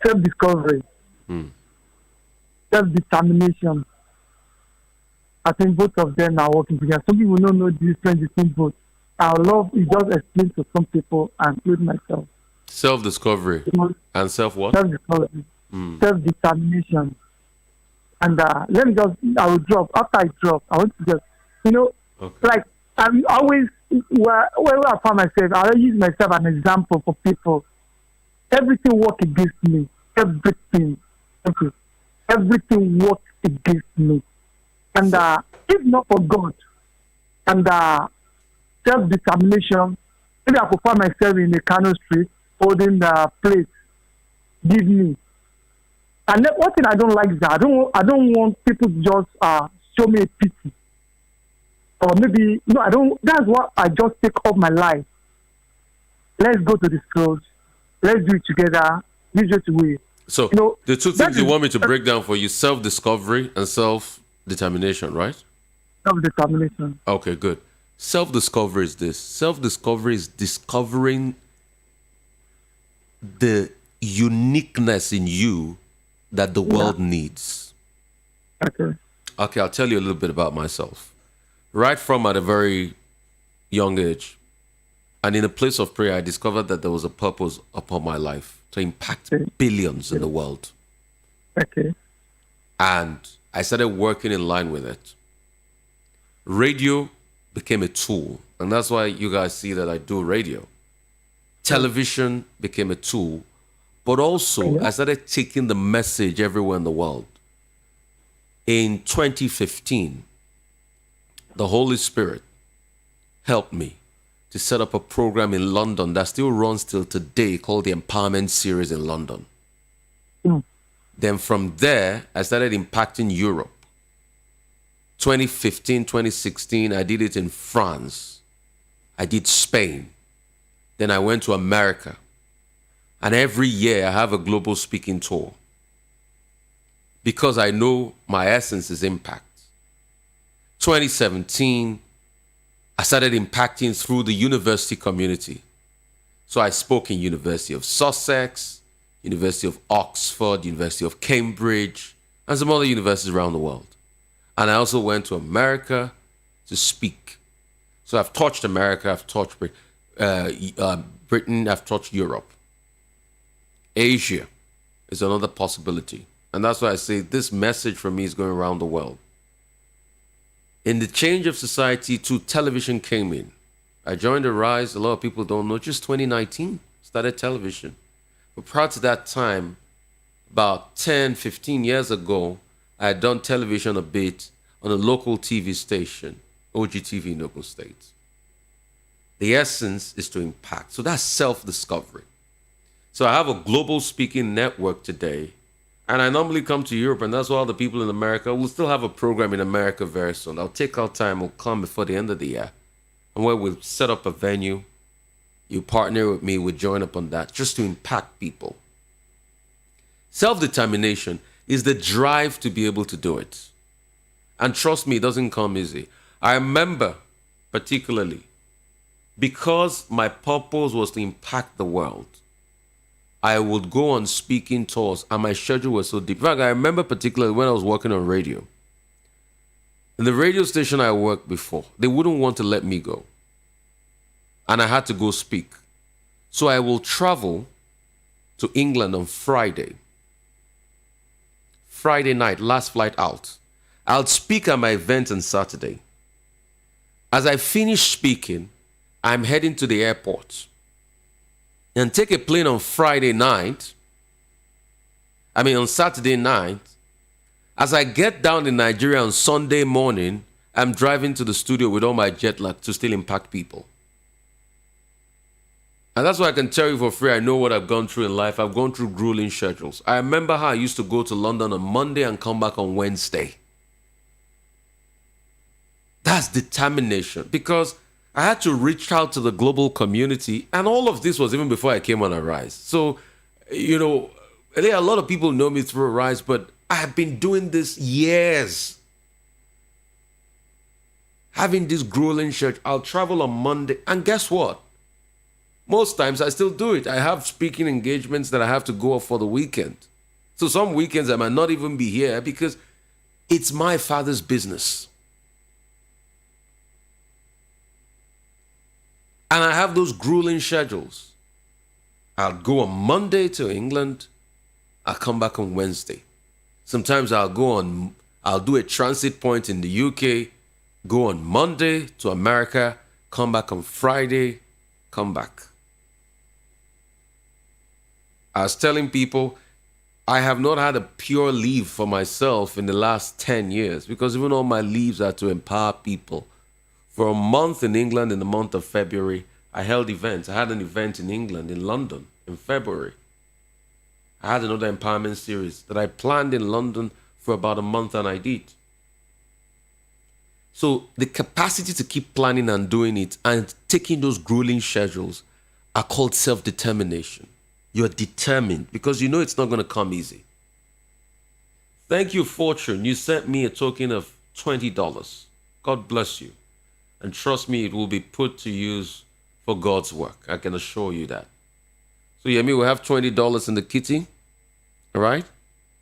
self-discovery, self-determination. I think both of them are working together. Some people don't know the difference between both. I love it just explain to some people and include myself. Self-discovery and self-what? Self-discovery, self-determination. And let me just, I will drop. After I drop, I want to just, like, I'm always, where I find myself, I use myself as an example for people. Everything works against me. Everything. Okay. Everything works against me. And if not for God and self-determination, maybe I could find myself in a Kano street holding the plate. Give me. And then one thing I don't like is that I don't want people to just show me a pity. or maybe no, I don't. That's what I just take up my life. Let's go to the schools. Let's do it together. This is the way. So the two things you want me to break down for you: self-discovery and self-determination, right? Self-determination. Okay, good. Self-discovery is this. Self-discovery is discovering the uniqueness in you that the world needs. Okay. Okay, I'll tell you a little bit about myself. Right from at a very young age, and in a place of prayer, I discovered that there was a purpose upon my life to impact billions in the world. Okay. And I started working in line with it. Radio became a tool, and that's why you guys see that I do radio. Television became a tool, but also I started taking the message everywhere in the world. In 2015, the Holy Spirit helped me to set up a program in London that still runs till today called the Empowerment Series in London. Then from there, I started impacting Europe. 2015, 2016, I did it in France. I did Spain. Then I went to America. And every year I have a global speaking tour. Because I know my essence is impact. 2017, I started impacting through the university community. So I spoke in University of Sussex, University of Oxford, University of Cambridge, and some other universities around the world. And I also went to America to speak. So I've touched America, I've touched Britain, I've touched Europe. Asia is another possibility. And that's why I say this message from me is going around the world. In the change of society, too, television came in. I joined the rise, a lot of people don't know, just 2019 started television. But prior to that time, about 10, 15 years ago, I had done television a bit on a local TV station, OGTV in Ogun State. The essence is to impact. So that's self-discovery. So I have a global speaking network today, and I normally come to Europe, and that's why all the people in America will still have a program in America very soon. I'll take our time, we'll come before the end of the year, and where we'll set up a venue. You partner with me, we'll join up on that, just to impact people. Self-determination is the drive to be able to do it. And trust me, it doesn't come easy. I remember particularly, because my purpose was to impact the world, I would go on speaking tours, and my schedule was so deep. In fact, I remember particularly when I was working on radio. In the radio station I worked before, they wouldn't want to let me go. And I had to go speak. So I will travel to England on Friday night, last flight out. I'll speak at my event on Saturday. As I finish speaking, I'm heading to the airport and take a plane on Saturday night. As I get down in Nigeria on Sunday morning, I'm driving to the studio with all my jet lag to still impact people. And that's why I can tell you for free, I know what I've gone through in life. I've gone through grueling schedules. I remember how I used to go to London on Monday and come back on Wednesday. That's determination, because I had to reach out to the global community, and all of this was even before I came on Arise. So, a lot of people know me through Arise, but I have been doing this years. Having this grueling church, I'll travel on Monday, and guess what? Most times I still do it. I have speaking engagements that I have to go off for the weekend. So some weekends I might not even be here because it's my Father's business. And I have those grueling schedules. I'll go on Monday to England. I'll come back on Wednesday. Sometimes I'll do a transit point in the UK, go on Monday to America, come back on Friday, come back. I was telling people, I have not had a pure leave for myself in the last 10 years because even all my leaves are to empower people. For a month in England, in the month of February, I held events. I had an event in England, in London, in February. I had another empowerment series that I planned in London for about a month, and I did. So the capacity to keep planning and doing it and taking those grueling schedules are called self-determination. You're determined because you know it's not going to come easy. Thank you, Fortune. You sent me a token of $20. God bless you. And trust me, it will be put to use for God's work. I can assure you that. So, Yemi, we have $20 in the kitty. All right?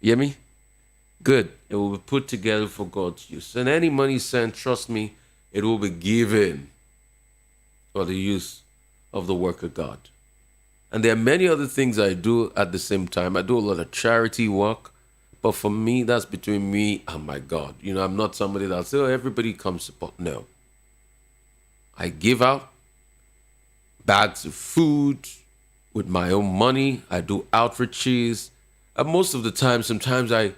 Yemi? Good. It will be put together for God's use. And any money sent, trust me, it will be given for the use of the work of God. And there are many other things I do at the same time. I do a lot of charity work. But for me, that's between me and my God. You know, I'm not somebody that'll say, oh, everybody come support. No. I give out bags of food with my own money. I do outreaches. And most of the time, sometimes I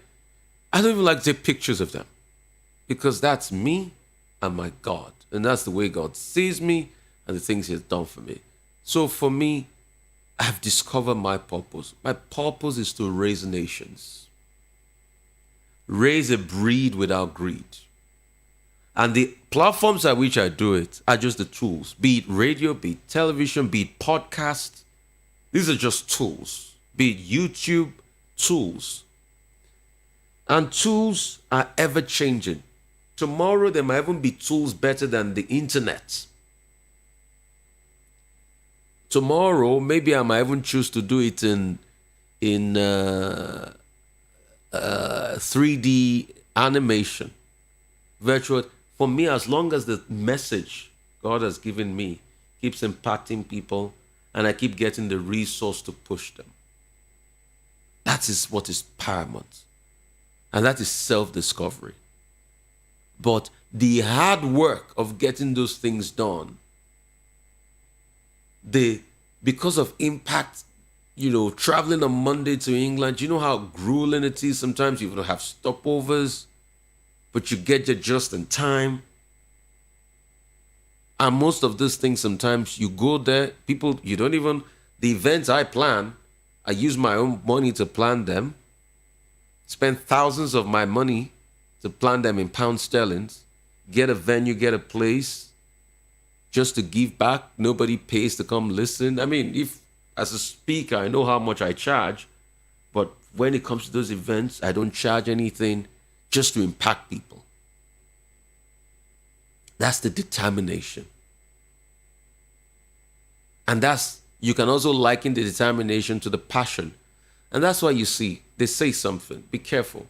don't even like to take pictures of them because that's me and my God. And that's the way God sees me and the things he has done for me. So for me, I've discovered my purpose. My purpose is to raise nations. Raise a breed without greed. And the platforms at which I do it are just the tools. Be it radio, be it television, be it podcast. These are just tools. Be it YouTube, tools. And tools are ever changing. Tomorrow there might even be tools better than the internet. Tomorrow maybe I might even choose to do it in 3D animation, virtual. For me, as long as the message God has given me keeps impacting people and I keep getting the resource to push them, that is what is paramount. And that is self-discovery. But the hard work of getting those things done, because of impact, you know, traveling on Monday to England, you know how grueling it is. Sometimes you don't have stopovers, but you get there just in time. And most of these things, sometimes you go there, people, you don't even, the events I plan, I use my own money to plan them, spend thousands of my money to plan them in pound sterling, get a venue, get a place, just to give back. Nobody pays to come listen. I mean, if as a speaker, I know how much I charge, but when it comes to those events, I don't charge anything just to impact people. That's the determination. And you can also liken the determination to the passion. And that's why you see, they say something, be careful.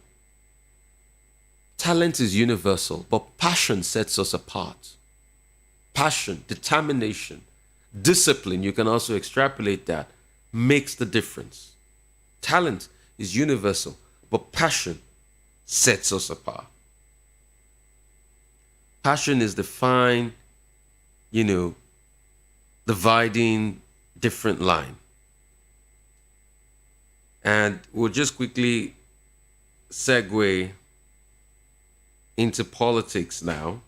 Talent is universal, but passion sets us apart. Passion, determination, discipline, you can also extrapolate that, makes the difference. Talent is universal, but passion sets us apart. Passion is the fine, dividing different line. And we'll just quickly segue into politics now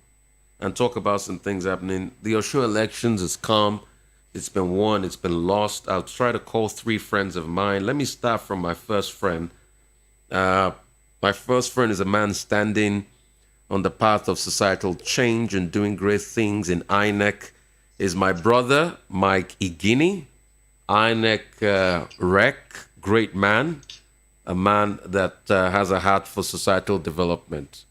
and talk about some things happening. The Osun elections has come. It's been won. It's been lost. I'll try to call 3 friends of mine. Let me start from my first friend. My first friend is a man standing on the path of societal change and doing great things in INEC. Is my brother, Mike Igini. INEC rec, great man. A man that has a heart for societal development.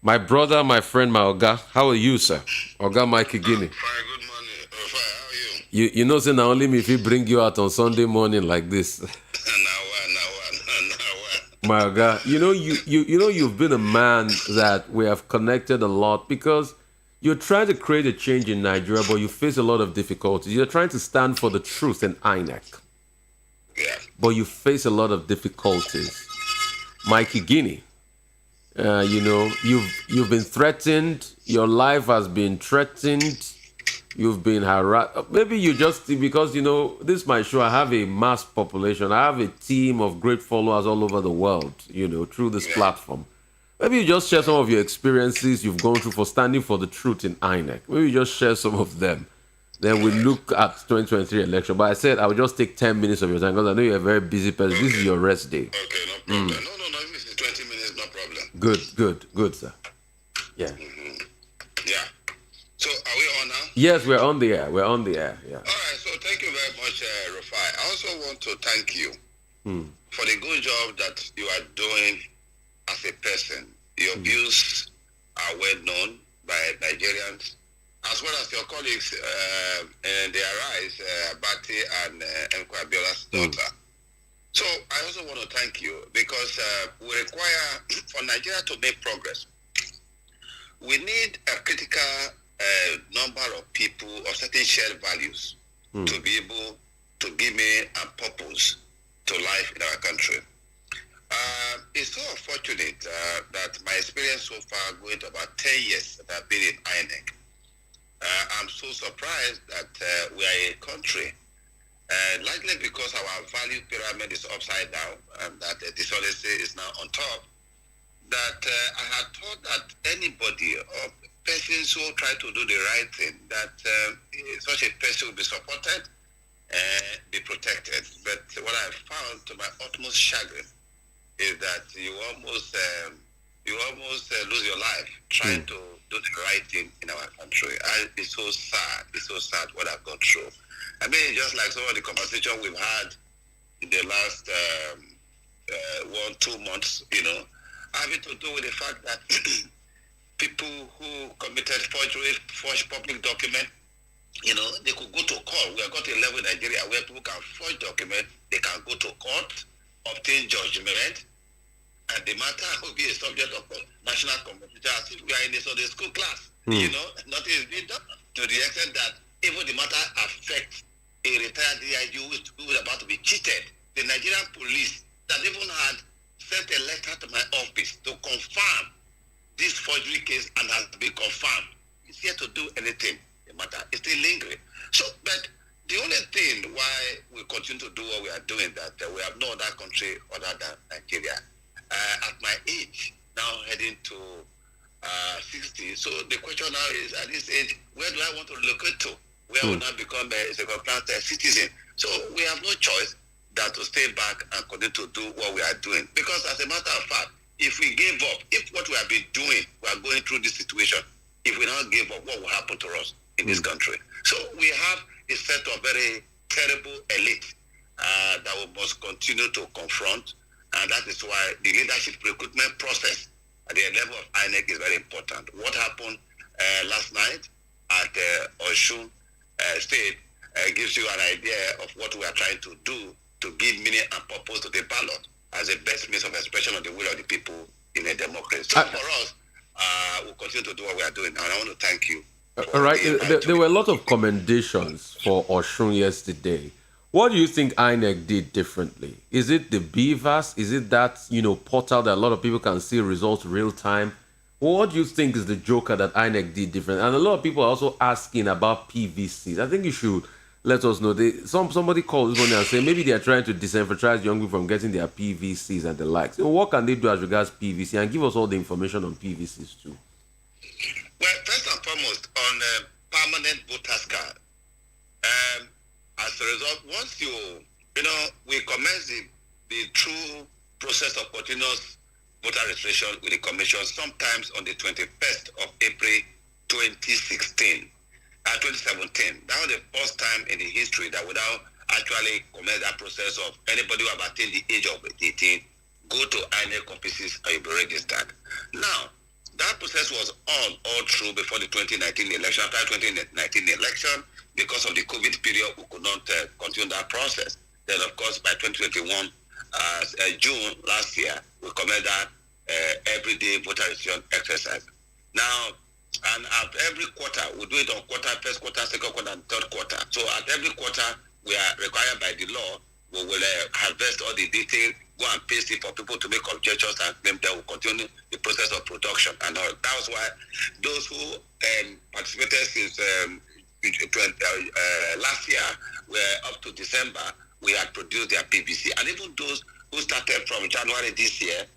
My brother, my friend, my Oga. How are you, sir? Oga Mike Igini. Fine, good morning. Fine, how are you? You know, say now only me if he bring you out on Sunday morning like this. Now. My Oga, you've been a man that we have connected a lot because you're trying to create a change in Nigeria, but you face a lot of difficulties. You're trying to stand for the truth in INEC. Yeah. But you face a lot of difficulties. Mikey Guinea, you've been threatened. Your life has been threatened. You've been harassed. Maybe you just, because, this is my show. I have a mass population. I have a team of great followers all over the world, through this platform. Maybe you just share some of your experiences you've gone through for standing for the truth in INEC. Maybe you just share some of them. Then we look at 2023 election. But I said I would just take 10 minutes of your time because I know you're a very busy person. This is your rest day. Okay, no problem. No, if it's 20 minutes, no problem. Good, sir. Yeah. Yes, we're on the air. We're on the air. Yeah. All right, so thank you very much, Rufai. I also want to thank you for the good job that you are doing as a person. Your views are well known by Nigerians, as well as your colleagues in their rise, Bati and Bwala's daughter. So I also want to thank you because we require, for Nigeria to make progress, we need a critical number of people or certain shared values to be able to give me a purpose to life in our country. It's so unfortunate that my experience so far going to about 10 years that I've been in INEC. I'm so surprised that we are a country, likely because our value pyramid is upside down and that the dishonesty is now on top, that I had thought that anybody or persons who try to do the right thing, that such a person will be supported and be protected. But what I found to my utmost chagrin is that you almost lose your life trying to do the right thing in our country. And it's so sad. It's so sad what I've gone through. I mean, just like some of the conversation we've had in the last 1-2 months, having to do with the fact that people who committed forgery, forged public document, they could go to court. We have got a level in Nigeria where people can forge documents, they can go to court, obtain judgment, and the matter will be a subject of national conversation as if we are in a Sunday school class. Nothing is being done to the extent that even the matter affects a retired DIG who is about to be cheated. The Nigerian police that even had sent a letter to my office to confirm this forgery case and has been confirmed. It's yet to do anything. The matter is still lingering. So, but the only thing why we continue to do what we are doing, that we have no other country other than Nigeria. At my age, now heading to 60, so the question now is, at this age, where do I want to locate to? Where will now become a second-class citizen? So we have no choice than to stay back and continue to do what we are doing. Because as a matter of fact, if we give up, if what we have been doing, we are going through this situation, if we don't give up, what will happen to us in this country? So we have a set of very terrible elite that we must continue to confront, and that is why the leadership recruitment process at the level of INEC is very important. What happened last night at Osun State gives you an idea of what we are trying to do to give meaning and purpose to the ballot as the best means of expression of the will of the people in a democracy. So for us, we'll continue to do what we are doing, and I want to thank you. All right, there were a lot of commendations for Osun yesterday. What do you think INEC did differently? Is it the BVAS? Is it that portal that a lot of people can see results real time? What do you think is the joker that INEC did different? And a lot of people are also asking about PVCs. I think you should let us know. Somebody called this morning and said maybe they are trying to disenfranchise young people from getting their PVCs and the likes. So what can they do as regards PVC? And give us all the information on PVCs too. Well, first and foremost, on permanent voters card, as a result, once we commence the true process of continuous voter registration with the commission sometimes on the 21st of April 2017. That was the first time in the history that without actually commence that process of anybody who have attained the age of 18, go to INEC offices and you'll be registered. Now, that process was on all through before the 2019 election. After 2019 election, because of the COVID period, we could not continue that process. Then, of course, by 2021, June last year, we commenced that everyday voter registration exercise. Now, and at every quarter, we do it on first quarter, second quarter, and third quarter. So at every quarter, we are required by the law, we will harvest all the detail, go and paste it for people to make objections, and then they will continue the process of production. And all. That was why those who participated since last year were up to December, we had produced their PVC. And even those who started from January this year,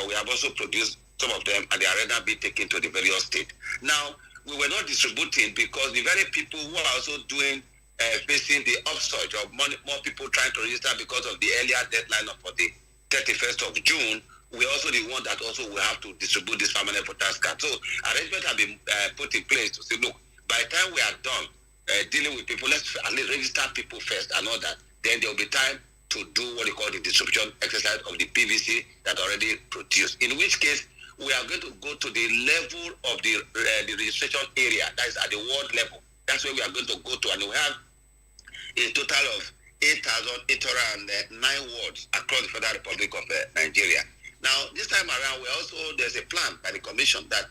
we have also produced some of them, and they are already being taken to the various states. Now, we were not distributing because the very people who are also doing facing the upsurge of more people trying to register because of the earlier deadline for the 31st of June, we're also the one that also will have to distribute this permanent voters card. So arrangements have been put in place to say, look, By the time we are done dealing with people, let's at least register people first and all that. Then there will be time to do what you call the distribution exercise of the PVC that already produced. In which case, we are going to go to the level of the registration area, that is at the ward level. That's where we are going to go to, and we have a total of 8,809 wards across the Federal Republic of Nigeria. Now, this time around, there's a plan by the Commission that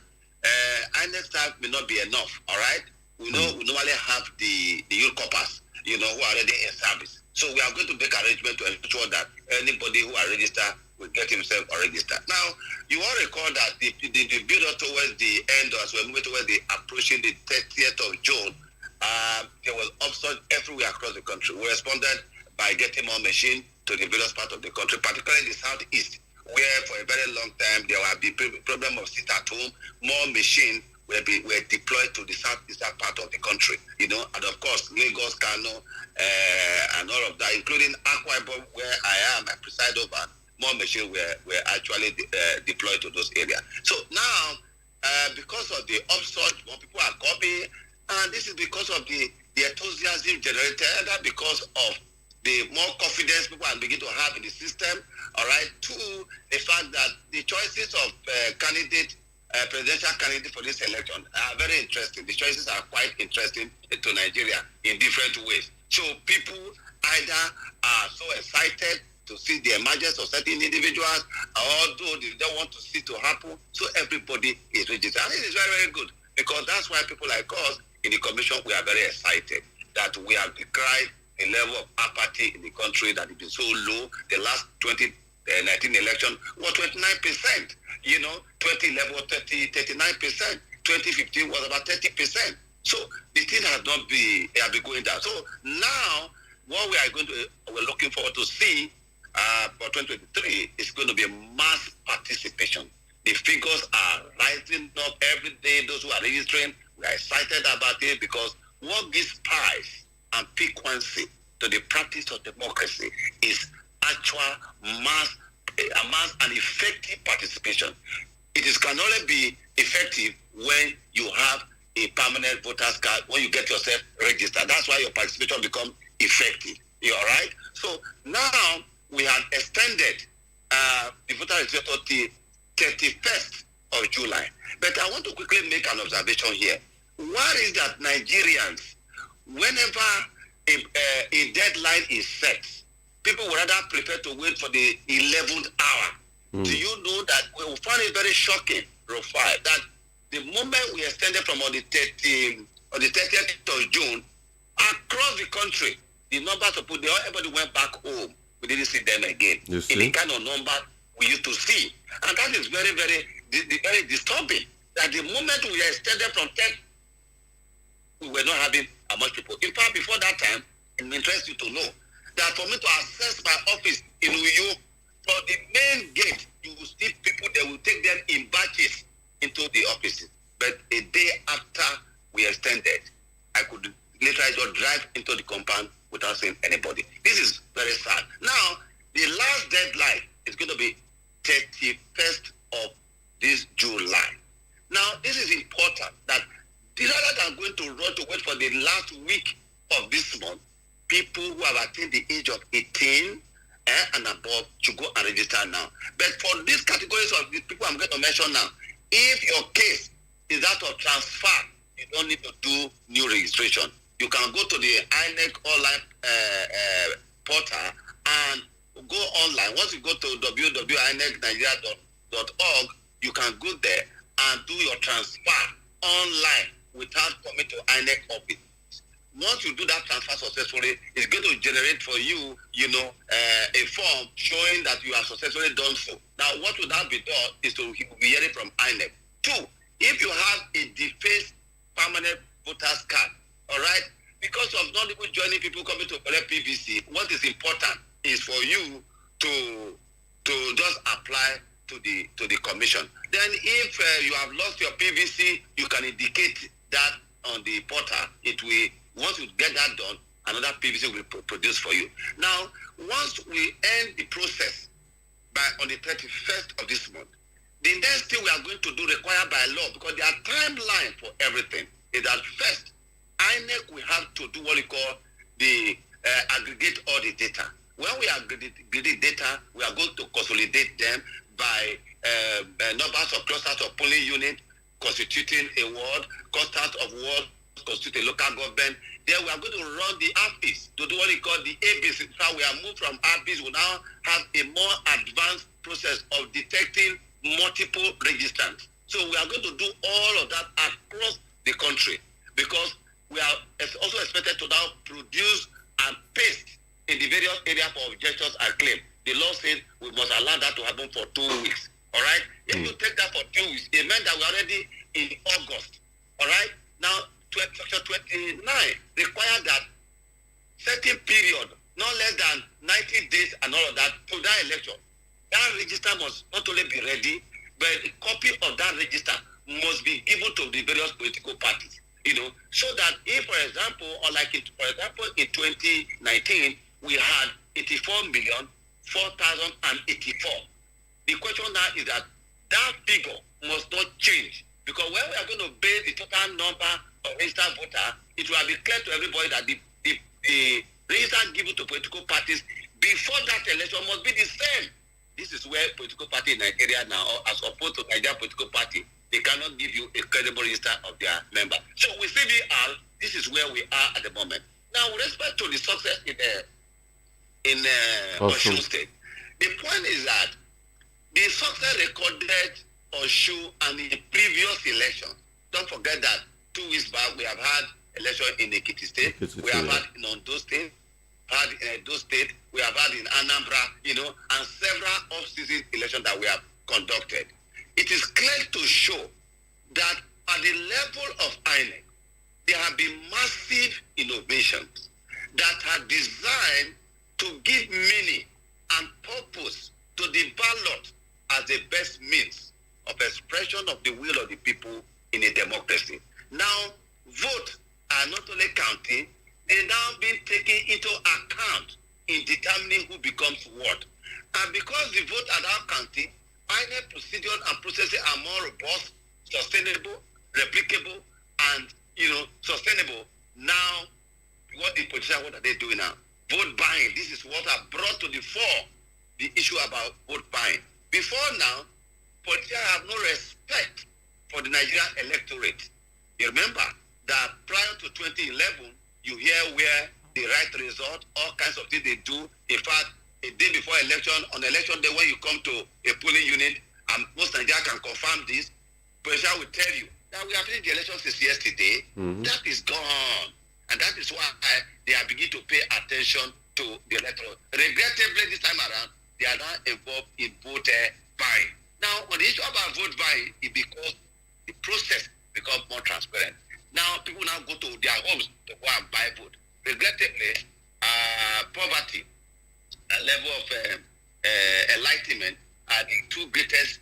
INEC staff may not be enough, all right? We know we normally have the youth corpers, who are already in service. So we are going to make arrangement to ensure that anybody who are registered will get himself registered. Now, you all recall that the build up towards the end, as we're moving towards the approaching the 30th of June, there was upsurge everywhere across the country. We responded by getting more machines to the various parts of the country, particularly the southeast, where for a very long time there will be problem of sit at home. More machines were deployed to the southeastern part of the country, and of course Lagos, Kano, and all of that, including Akwa Ibom, where I preside over. More machines were actually deployed to those areas. So now, because of the upsurge, more people are coming, and this is because of the enthusiasm generated, because of the more confidence people are beginning to have in the system. All right. Two, the fact that the choices of presidential candidates for this election are very interesting. The choices are quite interesting to Nigeria in different ways. So people either are so excited to see the emergence of certain individuals, although they don't want to see it to happen. So everybody is registered. And it is very, very good, because that's why people like us in the Commission, we are very excited that we have decried the level of apathy in the country that has been so low. The last 2019 election was 29%, 2011 was 39%, 2015 was about 30%. So the thing has not been going down. So now, what we're looking forward to see for 2023 is going to be a mass participation. The figures are rising up every day. Those who are registering, we are excited about it, because what gives spice and piquancy to the practice of democracy is actual mass and effective participation. It can only be effective when you have a permanent voter's card, when you get yourself registered. That's why your participation becomes effective. You all right? So now we have extended the voter registration till 31st of July. But I want to quickly make an observation here. What is that Nigerians, whenever a deadline is set, people would rather prefer to wait for the 11th hour. Do you know that we will find it very shocking, Rufai, that the moment we extended from on the 30th of June, across the country, the numbers of people, everybody went back home. We didn't see them again. In the kind of number we used to see. And that is very, very, very disturbing. That the moment we extended from 10, we were not having much people. In fact, before that time, it interests you to know that for me to access my office in Uyo, from the main gate, you will see people, they will take them in batches into the offices. But a day after we extended, I could literally just drive into the compound without seeing anybody. This is very sad. Now, the last deadline is going to be 31st of this July. Now, this is important that rather than going to run to wait for the last week of this month, people who have attained the age of 18 and above should go and register now. But for these categories of the people I'm going to mention now, if your case is that of transfer, you don't need to do new registration. You can go to the INEC online portal and go online. Once you go to www.inecnigeria.org, you can go there and do your transfer online without coming to INEC office. Once you do that transfer successfully, it's going to generate for you, a form showing that you have successfully done so. Now, what would that be done is to be hearing from INEC. Two, if you have a defaced permanent voter's card, all right, because of not even joining people coming to collect PVC, what is important is for you to just apply to the commission. Then if you have lost your PVC, you can indicate that on the portal. It will, once you get that done, another PVC will be produced for you. Now, once we end the process on the 31st of this month, the next thing we are going to do required by law, because there are timelines for everything. is that first, INEC will have to do what we call the aggregate all the data. When we aggregate data, we are going to consolidate them by numbers of clusters of polling units constituting a ward, clusters of wards constitute a local government. Then we are going to run the APIs to do what we call the ABs. So we are moved from APIs, we now have a more advanced process of detecting multiple registrants. So we are going to do all of that across the country because we are also expected to now produce and paste in the various areas for objections and claims. The law says we must allow that to happen for 2 weeks. All right? If you take that for 2 weeks, it meant that we're already in August. All right? Now, Section 29 requires that certain period, not less than 90 days and all of that, to that election. That register must not only be ready, but a copy of that register must be given to the various political parties. So that if, for example, in 2019, we had 84,004,084. The question now is that figure must not change because when we are going to base the total number of registered voters, it will be clear to everybody that the register given to political parties before that election must be the same. This is where political party in Nigeria now, as opposed to Nigerian political party, they cannot give you a credible register of their member. So with CVR, this is where we are at the moment. Now, with respect to the success in Osun State, the point is that the success recorded Osun and in previous elections. Don't forget that 2 weeks back we have had election in Ekiti State, we have had in Ondo State, we have had in Anambra, and several off-season elections that we have conducted. It is clear to show that at the level of INEC, there have been massive innovations that are designed to give meaning and purpose to the ballot as the best means of expression of the will of the people in a democracy. Now, votes are not only counting, they're now being taken into account in determining who becomes what. And because the votes are now counting, INEC procedure and processes are more robust, sustainable, replicable, and sustainable. Now, what are they doing now? Vote buying. This is what I brought to the fore the issue about vote buying. Before now, politicians have no respect for the Nigerian electorate. You remember that prior to 2011, you hear where the right result, all kinds of things they do. In fact, a day before election, on election day, when you come to a polling unit, and most Nigerians can confirm this, politicians will tell you that we have finished the election since yesterday. That is gone. And that is why they are beginning to pay attention to the electoral. Regrettably, this time around, they are now involved in vote buying. Now, on the issue about vote buying, it because the process becomes more transparent. Now, people now go to their homes to go and buy vote. Regrettably, poverty and level of enlightenment are the two greatest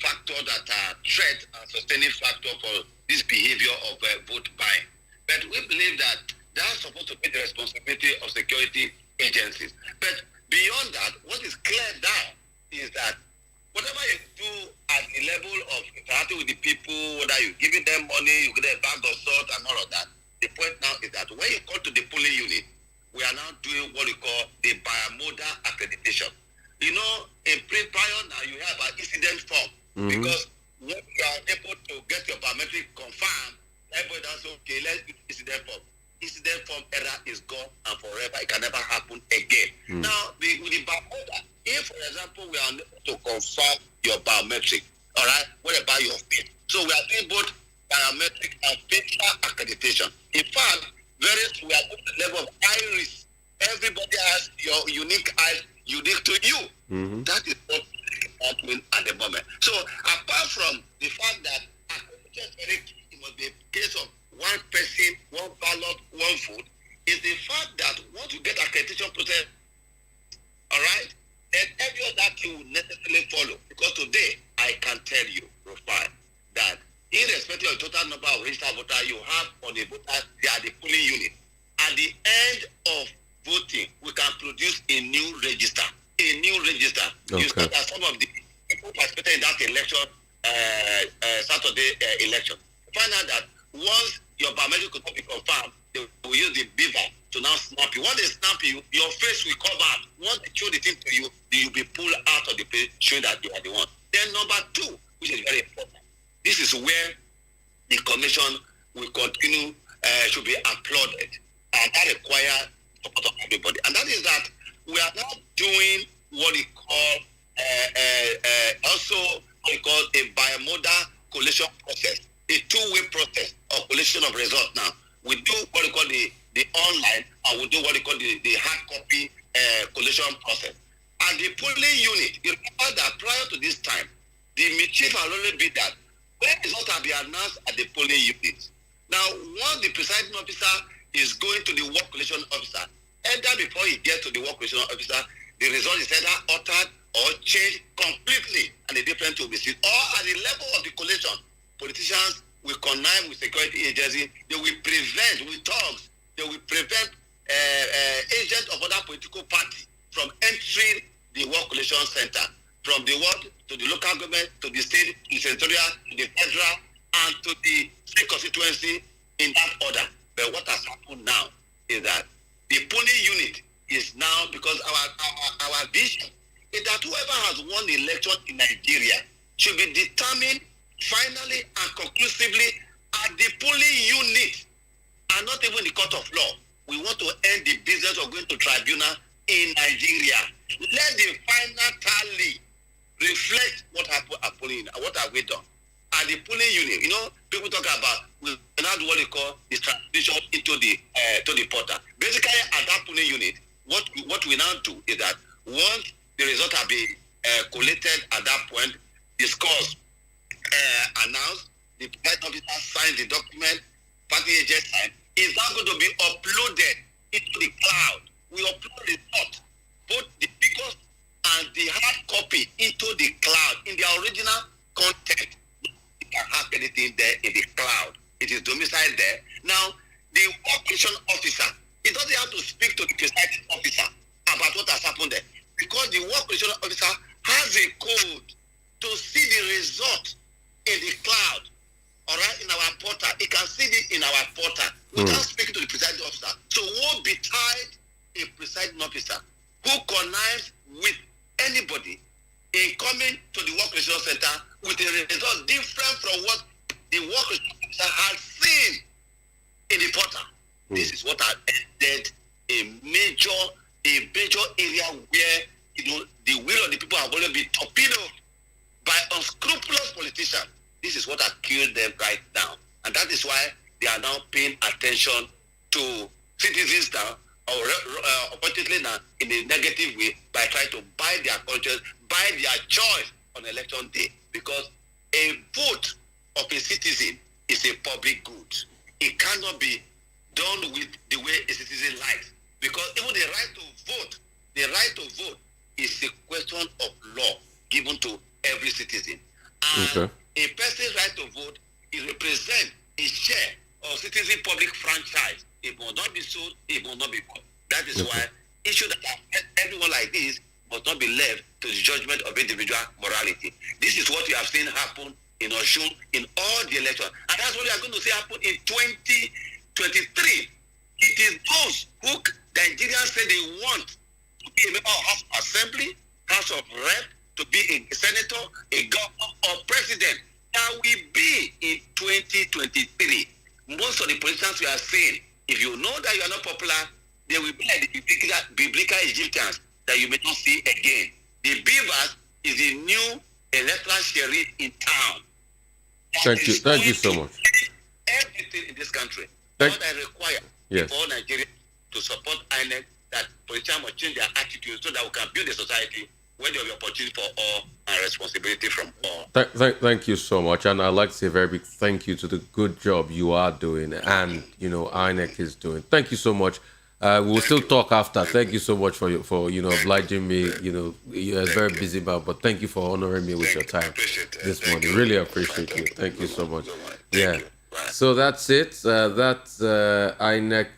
factors that are threat and sustaining factor for this behavior of vote buying. But we believe that that's supposed to be the responsibility of security agencies. But beyond that, what is clear now is that whatever you do at the level of interacting with the people, whether you're giving them money, you get a bag of salt and all of that, the point now is that when you come to the polling unit, we are now doing what we call the bimodal accreditation. In prior now, you have an incident form because when you are able to get your biometric confirmed, everybody does okay, let's do incident form. Incident form error is gone and forever. It can never happen again. Now, with the bimodal, if, for example, we are unable to confirm your biometric, all right, what about your face? So we are doing both biometric and facial accreditation. In fact, we are at the level of iris. Everybody has your unique eyes, unique to you. That is what is happening at the moment. So apart from the fact that accreditation is very key, it must be a case of one person, one ballot, one vote, is the fact that once you get accreditation process, all right, then every other thing will necessarily follow. Because today, I can tell you, Rufai, that irrespective of the total number of registered voters you have on the voters, they are the polling unit. At the end of voting, we can produce a new register. Okay. You start as some of the people participating in that election, Saturday election. Find out that Once your biometric could not be confirmed, they will use the beaver to now snap you. Once they snap you, your face will come out. Once they show the thing to you, you'll be pulled out of the place, showing that you are the one. Then number two, which is very important, this is where the commission will continue, should be applauded. And that requires support of everybody. And that is that we are now doing what we call also what we call a bimodal collation process, a two-way process of collation of results now. We do what we call the online, and we do what we call the hard copy collation process. And the polling unit, you remember that prior to this time, the mischief has already been that when results have been announced at the polling unit. Now, once the presiding officer is going to the work collation officer, either before he gets to the work collation officer, the result is either altered or changed completely, and the difference will be seen. Or at the level of the collation, politicians will connive with security agencies. They will prevent, with thugs, they will prevent agents of other political parties from entering the work collation center, from the ward to the local government, to the state, to the senatorial, to the federal, and to the state constituency in that order. But what has happened now is that the polling unit is now, because our vision is that whoever has won the election in Nigeria should be determined finally and conclusively at the polling unit, and not even the court of law. We want to end the business of going to tribunal in Nigeria. Let the final tally reflect what happened at polling. What have we done? At the polling unit, people talk about we now do what they call the transition into the to the portal. Basically, at that polling unit, what we now do is that once the results have been collated at that point, the scores announced, the presiding officer signs the document, party agent sign, is now going to be uploaded into the cloud. We upload the result, both the figures and the hard copy, into the cloud in the original content. You can have anything there in the cloud. It is domiciled there. Now, the operation officer, he doesn't have to speak to the presiding officer about what has happened there, because the work operation officer has a code to see the result in the cloud, all right, in our portal. He can see it in our portal without speaking to the presiding officer. So woe betide a presiding officer who connives with anybody in coming to the work resource center with a result different from what the work resource officer has seen in the portal. This is what has ended a major area where the will of the people have already been torpedoed by unscrupulous politicians. This is what has killed them right now. And that is why they are now paying attention to citizens now, or unfortunately now, in a negative way, by trying to buy their conscience, buy their choice on election day. Because a vote of a citizen is a public good. It cannot be done with the way a citizen likes. Because even the right to vote is a question of law given to every citizen. And a person's right to vote, it represents a share of citizen public franchise. It will not be sold, it will not be bought. That is why issues that affect everyone like this must not be left to the judgment of individual morality. This is what we have seen happen in Osun in all the elections. And that's what we are going to see happen in 2023. It is those who Nigerians say they want to be a member of House of Assembly, House of Rep, to be a senator, a governor, or president. That will be in 2023. Most of the politicians we are saying, if you know that you are not popular, they will be like the biblical Egyptians that you may not see again. The beavers is the new electoral sheriff in town. Thank you so much. Everything in this country. What I require all Nigerians to support INEC, that politicians must change their attitude so that we can build a society where there will be opportunity for all and responsibility from all. Thank you so much. And I'd like to say a very big thank you to the good job you are doing and, INEC is doing. Thank you so much. We'll still talk after. Thank you so much for obliging me. You're a very busy man, but thank you for honoring me with your time this morning. Really appreciate you. Thank you so much. Yeah. So that's it. That's INEC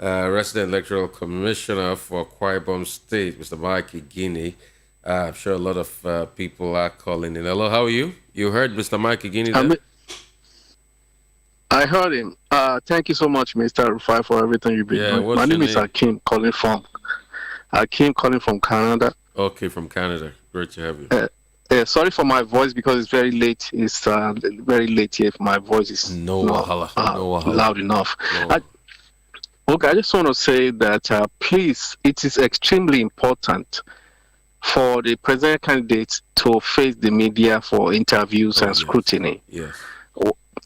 Resident Electoral Commissioner for Akwa Ibom State, Mr. Mike Igini. I'm sure a lot of people are calling in. Hello, how are you? You heard Mr. Mike Igini there? I heard him. Thank you so much, Mr. Rufai, for everything you've been doing. What's My your name is Akim calling from Canada. Okay, from Canada. Great to have you. Sorry for my voice because it's very late. It's very late here. My voice is not loud enough. No. I just want to say that please, it is extremely important for the president candidate to face the media for interviews and scrutiny. Yes.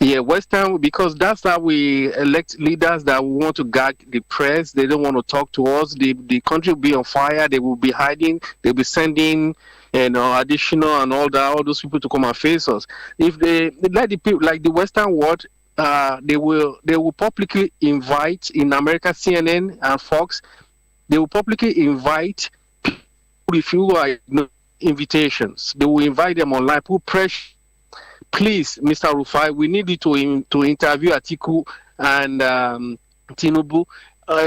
Yeah, Western, because that's how we elect leaders that want to gag the press. They don't want to talk to us. The country will be on fire. They will be hiding. They'll be sending, additional and all those people to come and face us. If they let the people, like the Western world, they will publicly invite in America, CNN and Fox. They will publicly invite people if you are invitations. They will invite them online. Put pressure. Please, Mr. Rufai, we need you to interview Atiku and Tinubu.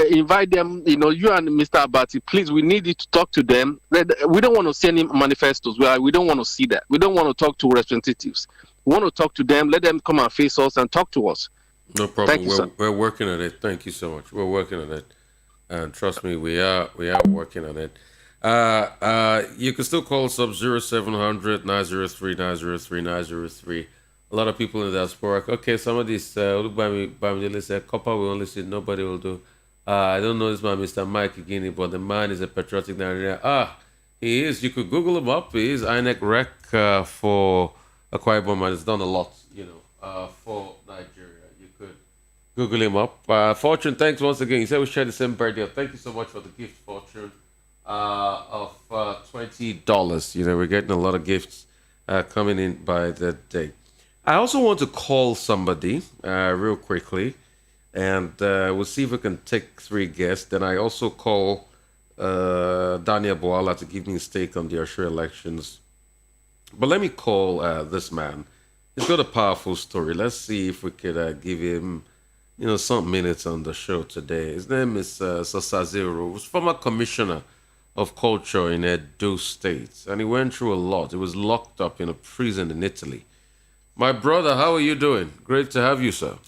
Invite them, you and Mr. Abati, please, we need you to talk to them. We don't want to see any manifestos. We don't want to see that. We don't want to talk to representatives. We want to talk to them. Let them come and face us and talk to us. No problem. We're working on it. Thank you so much. We're working on it. And trust me, we are working on it. You can still call us up 0700 903 903 903. A lot of people in the diaspora. Okay, some of these look by me they said copper will only see, nobody will do. I don't know this man, Mr. Mike Igini, but the man is a patriotic Nigerian. He is. You could Google him up. He is INEC rec for Akwa Ibom, and he's done a lot, for Nigeria. You could Google him up. Fortune, thanks once again. He said we share the same birthday. Thank you so much for the gift, Fortune. Of $20. We're getting a lot of gifts coming in by the day. I also want to call somebody real quickly, and we'll see if we can take 3 guests. Then I also call Daniel Bwala to give me his take on the Osho elections. But let me call this man. He's got a powerful story. Let's see if we could give him some minutes on the show today. His name is Sosazero, who's former commissioner of culture in Edo State, and he went through a lot. He was locked up in a prison in Italy. My brother, how are you doing? Great to have you, sir.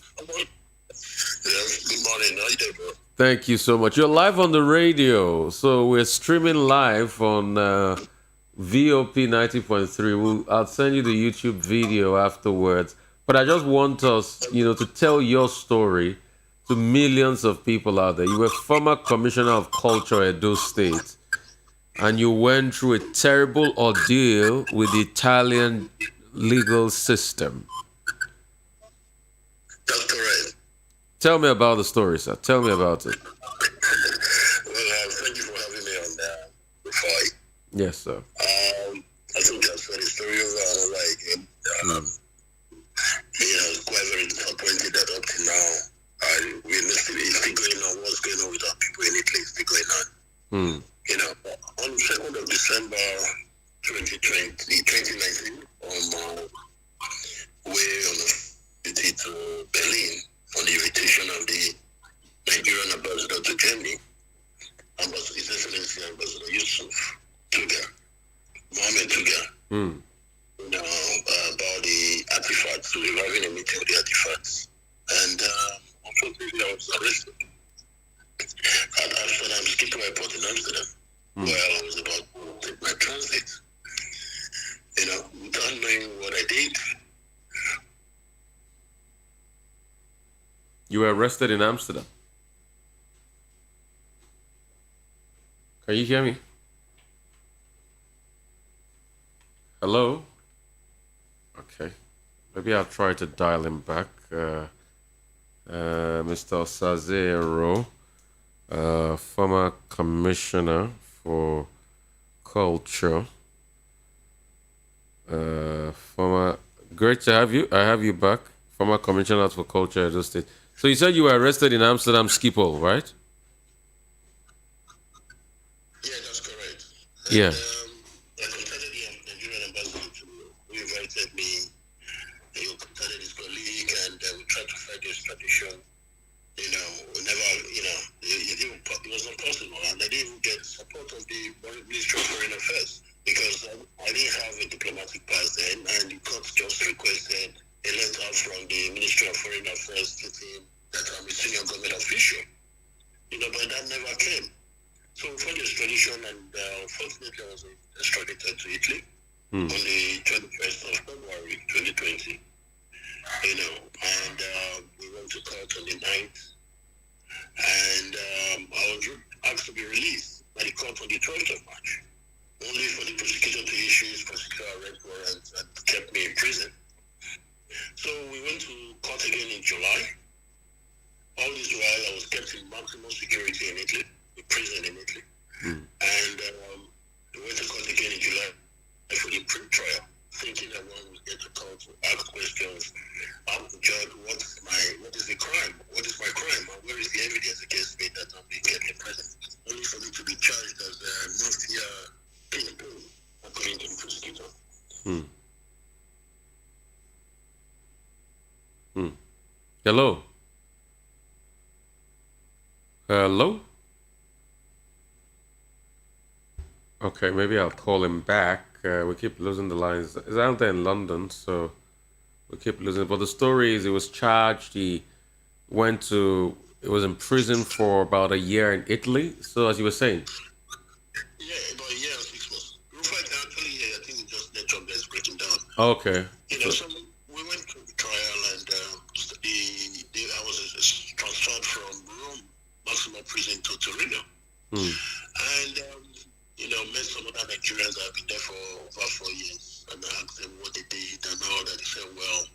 Yes, good morning. How you doing, bro? Thank you so much. You're live on the radio, so we're streaming live on VOP 90.3. I'll send you the YouTube video afterwards. But I just want us, to tell your story to millions of people out there. You were former commissioner of culture at Edo State, and you went through a terrible ordeal with the Italian legal system. That's correct. Tell me about the story, sir. Tell me about it. Well, thank you for having me on the fight. Yes, sir. I think I've said the story over, quite very disappointed that up to now, we're still going on what's going on with our people in Italy, still going on. On the 2nd of December 2019, on my way on the city to Berlin on the invitation of the Nigerian ambassador to Germany, His Excellency Ambassador Yusuf Mohammed Tuga, about the artifacts, we were having a meeting with the artifacts, and unfortunately I was arrested at Amsterdam, Schiphol Airport in Amsterdam, where I was about to take my transit. Without knowing what I did. You were arrested in Amsterdam. Can you hear me? Hello? Okay. Maybe I'll try to dial him back. Mr. Sazero, former commissioner for culture. Great to have you. I have you back. Former commissioner for culture, Edo State. So you said you were arrested in Amsterdam Schiphol, right? Yeah, that's correct. Yeah. I contacted the Nigerian ambassador who invited me. He contacted his colleague, and we tried to find the extradition. It was not possible, and I didn't even get support of the Ministry of Foreign Affairs because I didn't have a diplomatic pass then, and the court just requested a letter from the Ministry of Foreign Affairs extradited to Italy on the 21st of February 2020. You know, and we went to court on the 9th, and I was asked to be released by the court on the 12th of March, only for the prosecutor to issue his prosecutorial arrest warrant and kept me in prison. So we went to court again in July. All this while I was kept in maximum security in Italy, the prison in Italy. And we went to court again in July for the pre-trial, thinking that one would get to court to ask questions, ask the judge, what is the crime? What is my crime? And where is the evidence against me that I'm being kept in prison? Only for me to be charged as a mafia kingpin, according to the prosecutor. Hello? Hello? Okay, maybe I'll call him back. We keep losing the lines. He's out there in London, so we keep losing. But the story is he was charged. He was in prison for about a year in Italy. So as you were saying. Yeah, about a year and 6 months. In fact, actually, I think it's just network that's breaking down. Okay. You know, so we went to the trial, and I was transferred from Rome maximum prison to Torino. And, you know, met some other Nigerians that have been there for over 4 years. And I asked them what they did and all that. They said, well,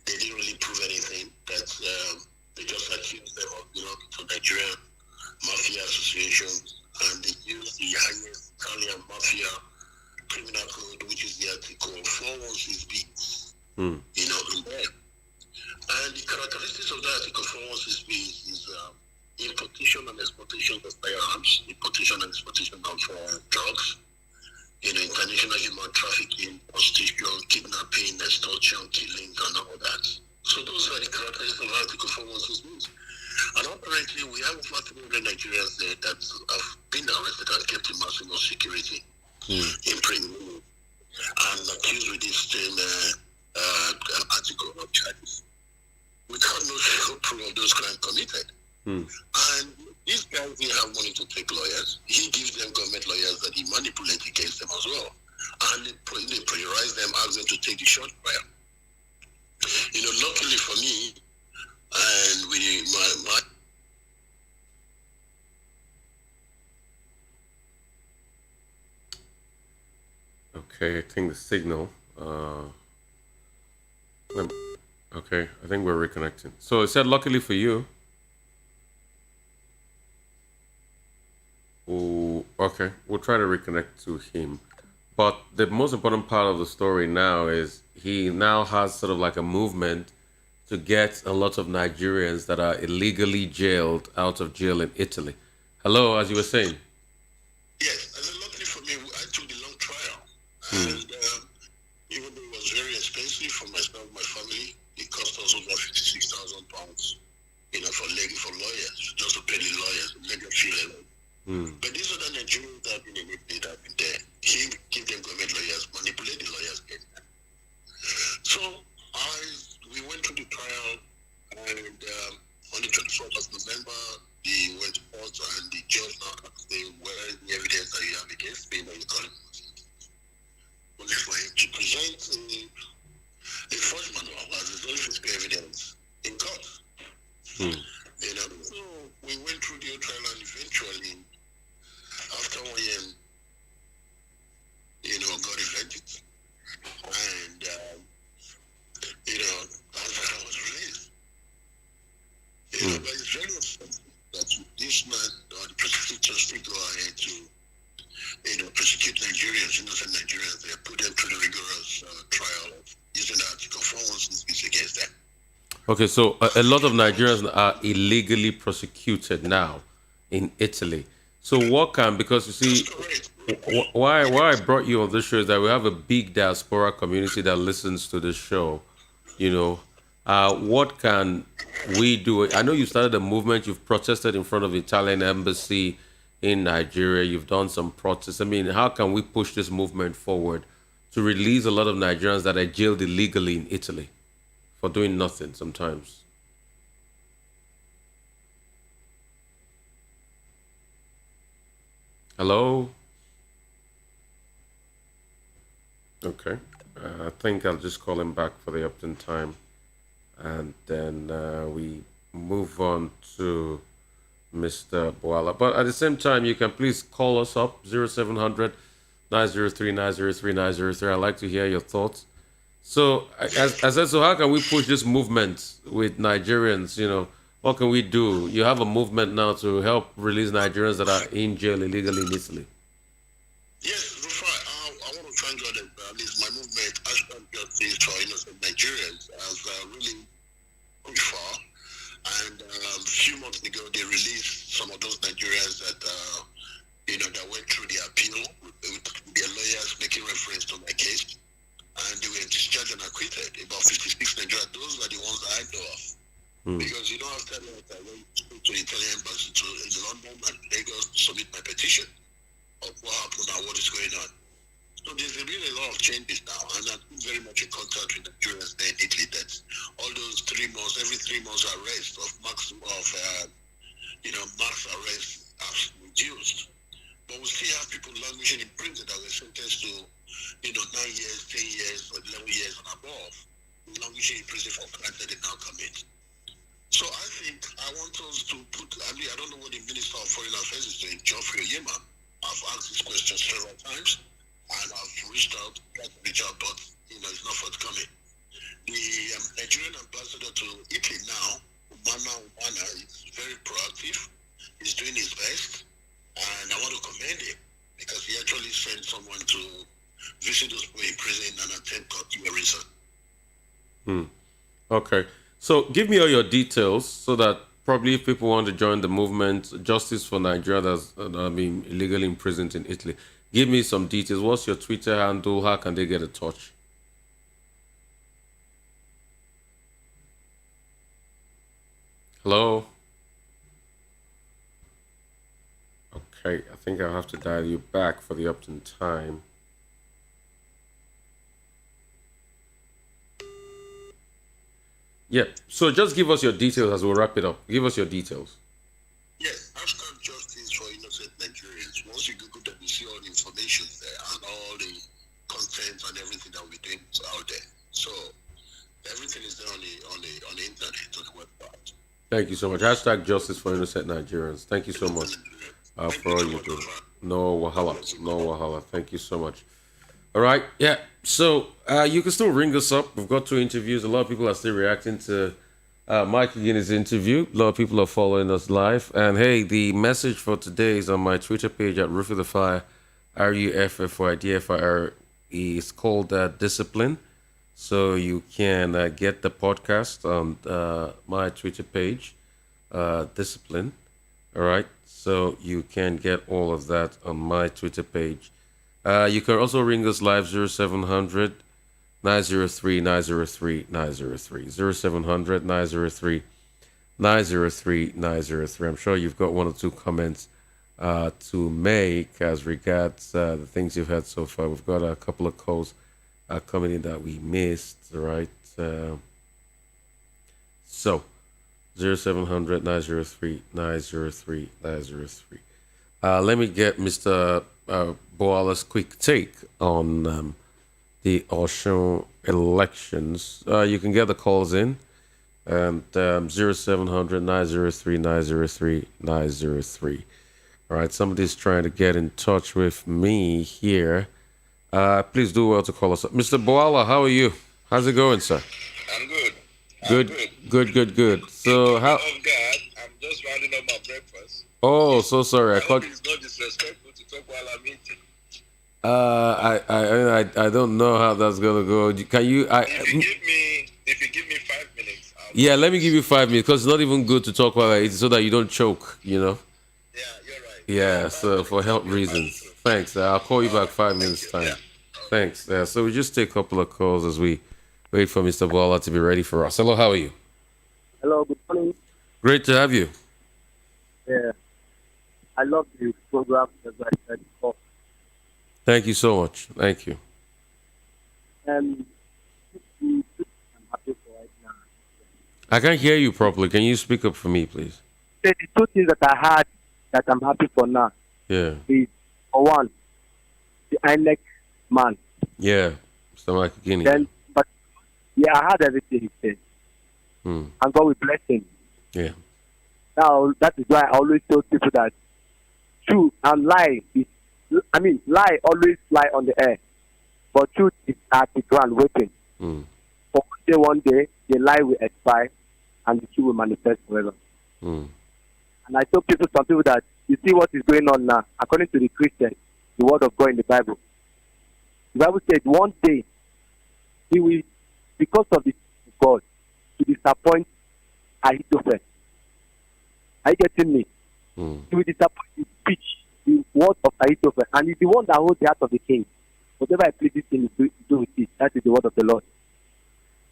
they didn't really prove anything. That they just accused them of belonging to Nigerian mafia associations. And they used the highest Italian mafia criminal code, which is the article 416B, you know, in there. And the characteristics of that article 416B is importation and exportation of firearms, importation and exportation of drugs, you know, international human trafficking, prostitution, kidnapping, extortion, killings, and all that. So those are the characteristics of Article 416. And apparently we have over 300 Nigerians there that have been arrested and kept in maximum security in prison and accused with this same article of charges without no show proof of those crimes committed. And these guys didn't have money to take lawyers. He gives them government lawyers that he manipulates against them as well. And they prioritize them, ask them to take the short trial. You know, luckily for me, and my Okay, I think the signal. Okay, I think we're reconnecting. So it said, luckily for you. Oh, okay, we'll try to reconnect to him. But the most important part of the story now is he now has sort of like a movement to get a lot of Nigerians that are illegally jailed out of jail in Italy. Hello, as you were saying. Yes, as luckily for me, I took the long trial. And even though it was very expensive for myself and my family, it cost us over £56,000, you know, for lawyers, just to pay the lawyers, legal fee level. But these other Nigerians that have been in Italy, that have been there, he give them government lawyers, manipulate the lawyers. So we went to the trial, and on the 24th of November, we went to court, and the judge now asked him, where is the evidence that you have against me? And you call him. Only for him to present a forged manual as his own physical evidence in court. You know, so we went through the trial, and eventually, after 1 year, you know, got elected. And, you know, after I was released. You know, but it's very unfortunate that this man, or the prosecutors, still go ahead to, you know, prosecute Nigerians, innocent Nigerians. They put them through the rigorous trial of using the Article 416 against them. Okay, so a lot of Nigerians are illegally prosecuted now in Italy. So what can, because you see, why I brought you on this show is that we have a big diaspora community that listens to this show. You know, what can we do? I know you started a movement. You've protested in front of the Italian embassy in Nigeria. You've done some protests. I mean, how can we push this movement forward to release a lot of Nigerians that are jailed illegally in Italy for doing nothing sometimes? Hello? Okay. I think I'll just call him back for the Upton time, and then we move on to Mr. Bwala. But at the same time, you can please call us up 0700 903 903 903. I'd like to hear your thoughts. So, as I said, so how can we push this movement with Nigerians? What can we do? You have a movement now to help release Nigerians that are in jail illegally in Italy. Yes, Rufai, I want to thank God that at least my movement, Hashtag Justice for Innocent Nigerians, has really pushed far. And a few months ago, they released some of those Nigerians that, that went through the appeal with their lawyers making reference to my case. And they were discharged and acquitted. About 56 Nigerians. Those are the ones that I know of. Because after that, I went to the Italian embassy in London and Lagos to submit my petition of what happened and what is going on. So there's really a lot of changes now, and I'm very much in contact with Nigerians there in Italy. That all those 3 months, every 3 months arrest of mass arrest have reduced. But we still have people languishing in prison that were sentenced to 9 years, 10 years, or 11 years and above, languishing in prison for crimes that they now commit. So I think I want us to I don't know what the Minister of Foreign Affairs is doing, Geoffrey Oyema. I've asked this question several times, and I've tried to reach out, but it's not forthcoming. The Nigerian ambassador to Italy now, Umana, is very proactive. He's doing his best, and I want to commend him because he actually sent someone to visit those people in prison and attend court hearings. Okay. So give me all your details so that probably if people want to join the movement, Justice for Nigeria that's been illegally imprisoned in Italy, give me some details. What's your Twitter handle? How can they get in touch? Hello? Okay, I think I'll have to dial you back for the Upton time. Yeah, so just give us your details as we'll wrap it up. Give us your details. Yes, hashtag Justice for Innocent Nigerians. Once you Google them, you see all the information there and all the content and everything that we're doing is out there. So everything is there on the internet, on the website. Thank you so much. Hashtag Justice for Innocent Nigerians. Thank you so much for all you do. No wahala. Thank you so much. All right, yeah. So you can still ring us up. We've got 2 interviews. A lot of people are still reacting to Mike Guinness' interview. A lot of people are following us live. And hey, the message for today is on my Twitter page at Rufy the Fire, RUFFYDFIR. It's called Discipline. So you can get the podcast on my Twitter page, Discipline. All right. So you can get all of that on my Twitter page. You can also ring us live 0700 903 903 903 0700 903 903 903. I'm sure you've got 1 or 2 comments to make as regards the things you've had so far. We've got a couple of calls coming in that we missed, right? So 0700 903 903 903. Let me get Mr. Bwala's quick take on the Osun elections. You can get the calls in and 0700 903 903 903. All right, somebody's trying to get in touch with me here. Please do well to call us up. Mr. Bwala, how are you? How's it going, sir? I'm good. Good. So how? Oh God, I'm just rounding up my breakfast. Oh, so sorry. I caught. It's not disrespectful to talk while I'm eating. I don't know how that's gonna go. Can you? If you give me 5 minutes. Yeah, let me give you 5 minutes because it's not even good to talk while I eat, so that you don't choke. Yeah, you're right. Yeah. So for health reasons. Thanks. I'll call you back 5 minutes time. Yeah. Thanks. So we just take a couple of calls as we wait for Mr. Bwala to be ready for us. Hello, how are you? Hello, good morning. Great to have you. Yeah, I love the program as I said before. Thank you so much. Thank you. I'm happy for right now. I can't hear you properly. Can you speak up for me, please? The 2 things that I had that I'm happy for now Yeah. is, for one, the INEC man. Yeah. Mr. Michael Guinea. Then, but yeah, I heard everything he said, and God will bless him. Yeah. Now that is why I always tell people that truth and lie lie always fly on the air, but truth is at the ground waiting. For one day the lie will expire and the truth will manifest forever. And I tell some people that you see what is going on now, according to the Christians, the word of God in the Bible. The Bible said one day he will, because of the God, to disappoint Ahithophel. Are you getting me? He will disappoint the speech, the word of Ahithophel, and he's the one that holds the heart of the king. Whatever I please him to do with it, that is the word of the Lord.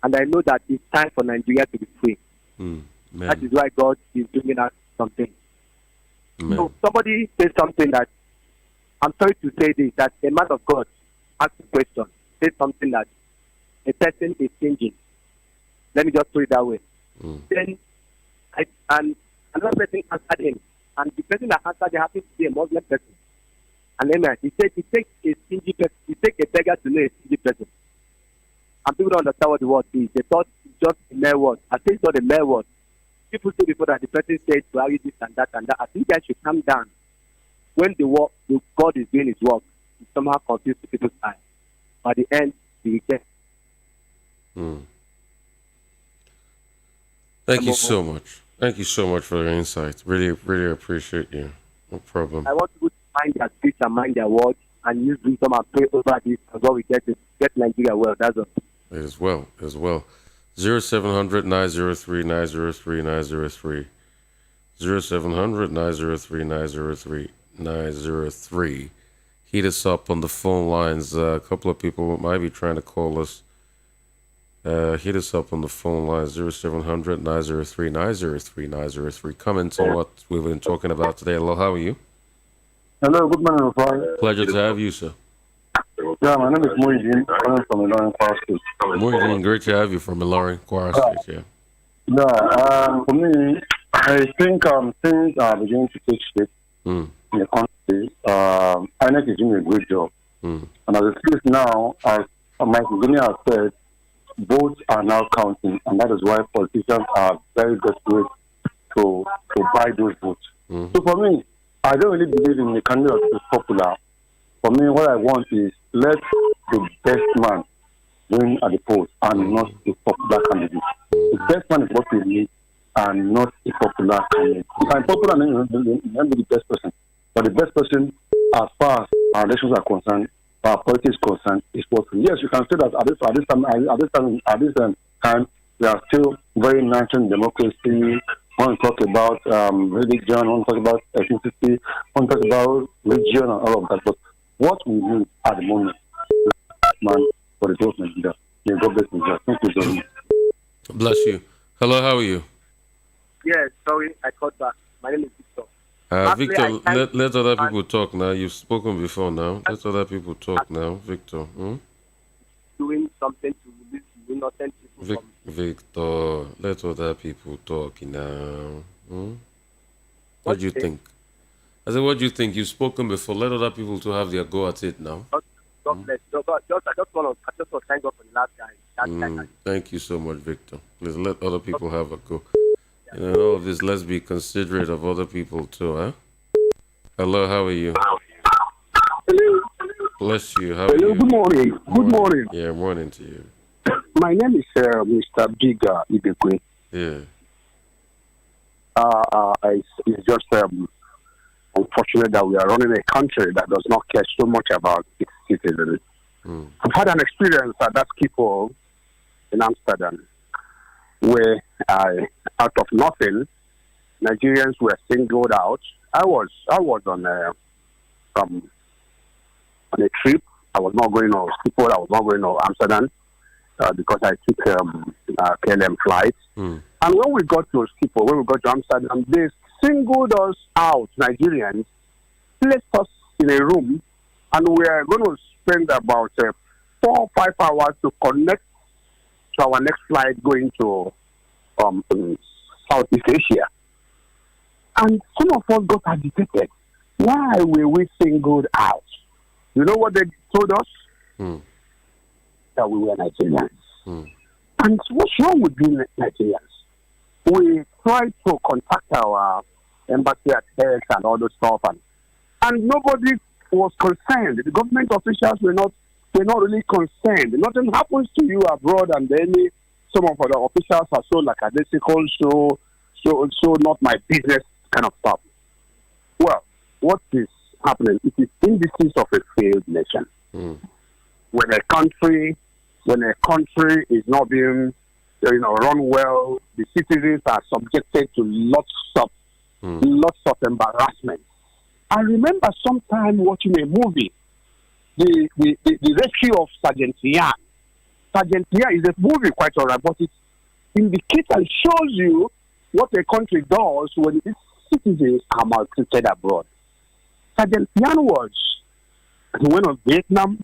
And I know that it's time for Nigeria to be free. That is why God is bringing us something. So somebody says something that, I'm sorry to say this, that a man of God asked a question, says something that a person is changing. Let me just put it that way. Then, and another person answered him, and the person that answered happened to be a Muslim person. And then he said, it takes a stingy person, it takes a beggar to know a stingy person. And people don't understand what the word is. They thought it's just a mere word. I think it's not a mere word. People say before that the person said to argue this and that and that. I think guys should calm down. When the God is doing his work, it somehow confuses people's eyes. By the end, he rejects. Thank you so much. Thank you so much for your insight. Really, really appreciate you. No problem. I want people to mind their speech and mind their words and use wisdom and pray over this as well. We get Nigeria well. That's all. As well. 0700 903 903 903. 0700 903 903 903. Hit us up on the phone lines. A couple of people might be trying to call us. Hit us up on the phone lines. 0700 903 903 903. Comments on what we've been talking about today. Hello, how are you? Hello, good morning, Father. Pleasure to have you, sir. Yeah, my name is Muhyiddin. I'm from Ilorin, Kwara State. Muhyiddin, great to have you from Ilorin, Kwara State. For me, I think things are beginning to take shape in the country. INEC is doing a great job. And as it is now, as Michael Guinea has said, votes are now counting, and that is why politicians are very desperate to buy those votes. So for me, I don't really believe in the candidate that is popular. For me, what I want is let the best man win at the polls and not a popular candidate. The best man is what we need and not a popular candidate. If I'm popular, then I'm the best person. But the best person, as far as our elections are concerned, our politics concerned, is possible. Yes, you can say that at this time, we are still very nurturing democracy. Want to talk about religion, want to talk about ethnicity, want to talk about religion and all of that. But what we need at the moment is man for the growth of Nigeria. May God bless Nigeria. Thank you very much. Bless you. Hello, how are you? Yes, sorry, I called back. My name is Victor. Victor, let other people talk now. You've spoken before now. Let other people talk now. Victor. Doing something to release innocent people Victor, let other people talk now. What do you think? I said, what do you think? You've spoken before. Let other people to have their go at it now. God bless. I just want to thank God for the last guy. Thank you so much, Victor. Please let other people have a go. And in all of this, let's be considerate of other people too, huh? Hello, how are you? Hello. Bless you. How are you? Good morning. Good morning. Yeah, morning to you. My name is Mr. Biga Ibekwe. Yeah. It's just unfortunate that we are running a country that does not care so much about its citizens. I've had an experience at that Schiphol in Amsterdam where out of nothing, Nigerians were singled out. I was on a trip. I was not going to Schiphol. I was not going to Amsterdam because I took KLM flight. And when we got to Schiphol, when we got to Amsterdam, they singled us out, Nigerians, placed us in a room, and we are going to spend about 4 or 5 hours to connect to our next flight going to Southeast Asia. And some of us got agitated. Why were we singled out? You know what they told us? Africa, we were Nigerians. And what's wrong with being Nigerians? We tried to contact our embassy at Hex and all those stuff, and nobody was concerned. The government officials were not really concerned. Nothing happens to you abroad, and then some of the officials are so lackadaisical, so not my business kind of stuff. Well, what is happening? It is indices of a failed nation. When a country is not being run well, the citizens are subjected to lots of embarrassment. I remember sometime watching a movie, the rescue of Sergeant Yan. Sergeant Yan is a movie, quite alright, but it indicates and shows you what a country does when its citizens are maltreated abroad. Sergeant Yan he went on Vietnam,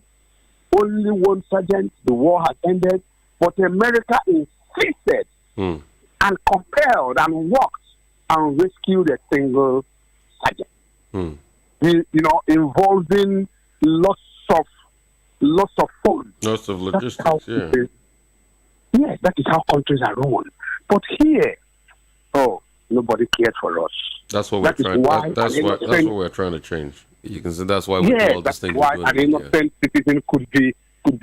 only one sergeant, the war had ended, but America insisted and compelled and worked and rescued a single sergeant. Involving lots of funds. Lots of logistics, Yes, that is how countries are run. But here, nobody cared for us. That's what we're trying to change. You can say that's why we do all these things. Why an innocent citizen could be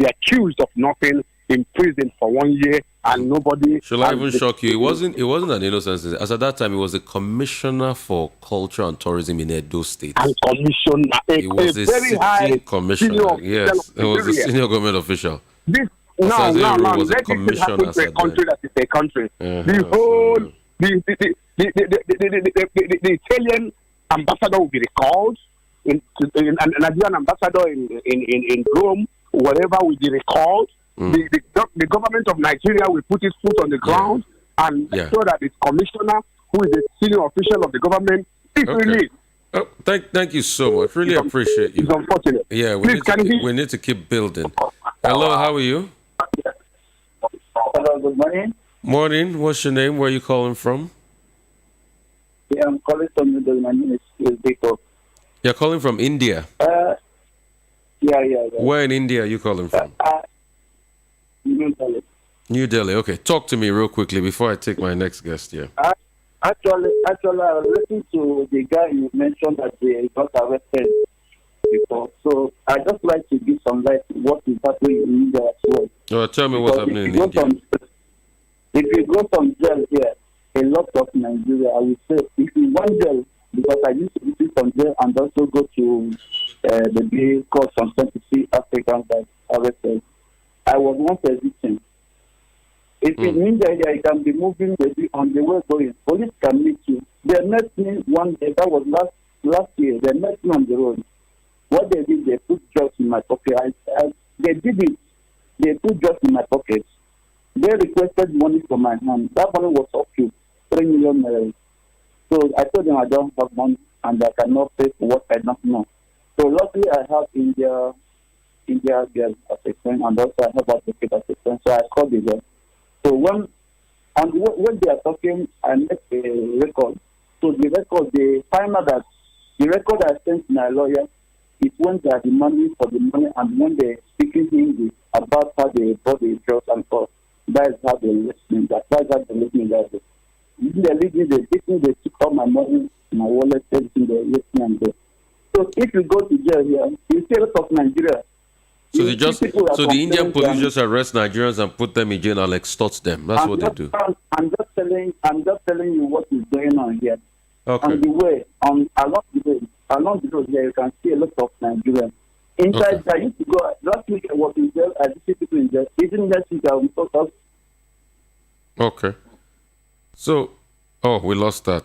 accused of nothing, imprisoned for 1 year, and nobody. Shall I even shock you? It wasn't an innocent citizen. As at that time, he was a commissioner for culture and tourism in Edo State. And commissioner, he was a very high commissioner. Yes, he was a senior government official. This now, was a let this happen to a country that is a country. The whole the Italian ambassador will be recalled. An Nigerian ambassador in Rome, whatever, will be recalled. The government of Nigeria will put its foot on the ground and make sure that its commissioner, who is a senior official of the government, is released. Oh, thank you so much. Really appreciate you. It's unfortunate. Yeah, we need to keep building. Hello, how are you? Hello, good morning. Morning. What's your name? Where are you calling from? Yeah, I'm calling from New Delhi. My name is Biko. You're calling from India? Yeah. Where in India are you calling from? New Delhi. New Delhi. Okay, talk to me real quickly before I take my next guest here. Actually, I was listening to the guy you mentioned that they got arrested before. So I just like to give some light to what is happening in India as well. Tell me what's happening in India. If you go from jail here, a lot of Nigeria, I would say, if you want jail, because I used to visit from jail and also go to the big court sometimes to see Africans that arrested. I was once a victim. If in India, you can be moving maybe on the way going. Police can meet you. They met me one day, that was last year. They met me on the road. What they did, they put drugs in my pocket. They did it. They put drugs in my pocket. They requested money from my hand. That money was up to 3 million naira. So I told them I don't have money and I cannot pay for what I don't know. So luckily I have India girl as a friend, and also I have advocate as a friend. So I called the girl. So when they are talking, I make a record. So the record, they find out that the record I sent to my lawyer is when they are demanding for the money and when they're speaking English about how they bought the drugs and stuff. That is how they're listening. That's how they're listening. They took all my money, my wallet, everything, they're listening and there. So if you go to jail here, you see a lot of Nigeria. So the Indian police just arrest Nigerians and put them in jail and extort them. That's what they do. I'm just telling you what is going on here. Okay. On the way, along the road here, you can see a lot of Nigerians. Inside, I used to go last week. I was in jail. I visited people in jail. Even next week, I will talk. Okay. So, we lost that.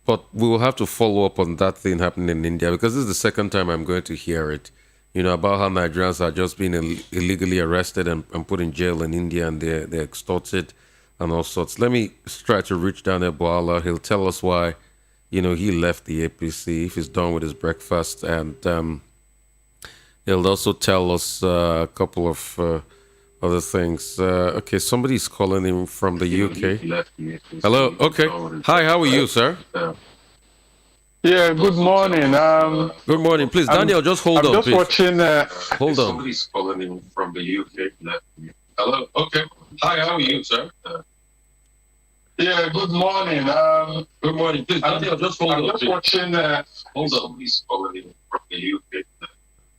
But we will have to follow up on that thing happening in India, because this is the second time I'm going to hear it. About how Nigerians are just being illegally arrested and put in jail in India, and they're extorted and all sorts. Let me try to reach down at Bwala. He'll tell us why, he left the APC, if he's done with his breakfast. And he'll also tell us a couple of other things. Okay, somebody's calling him from the UK. Hello, okay. Hi, how are you, sir? Yeah, good morning. Good morning. Please, Daniel, just hold on, I'm just please. watching... Hold on. Somebody's calling him from the UK. Hello. Okay. Hi. How are you, sir? Yeah. Good morning. Good morning. Please, Daniel, just hold on. I'm just watching. Hold on, please. Already.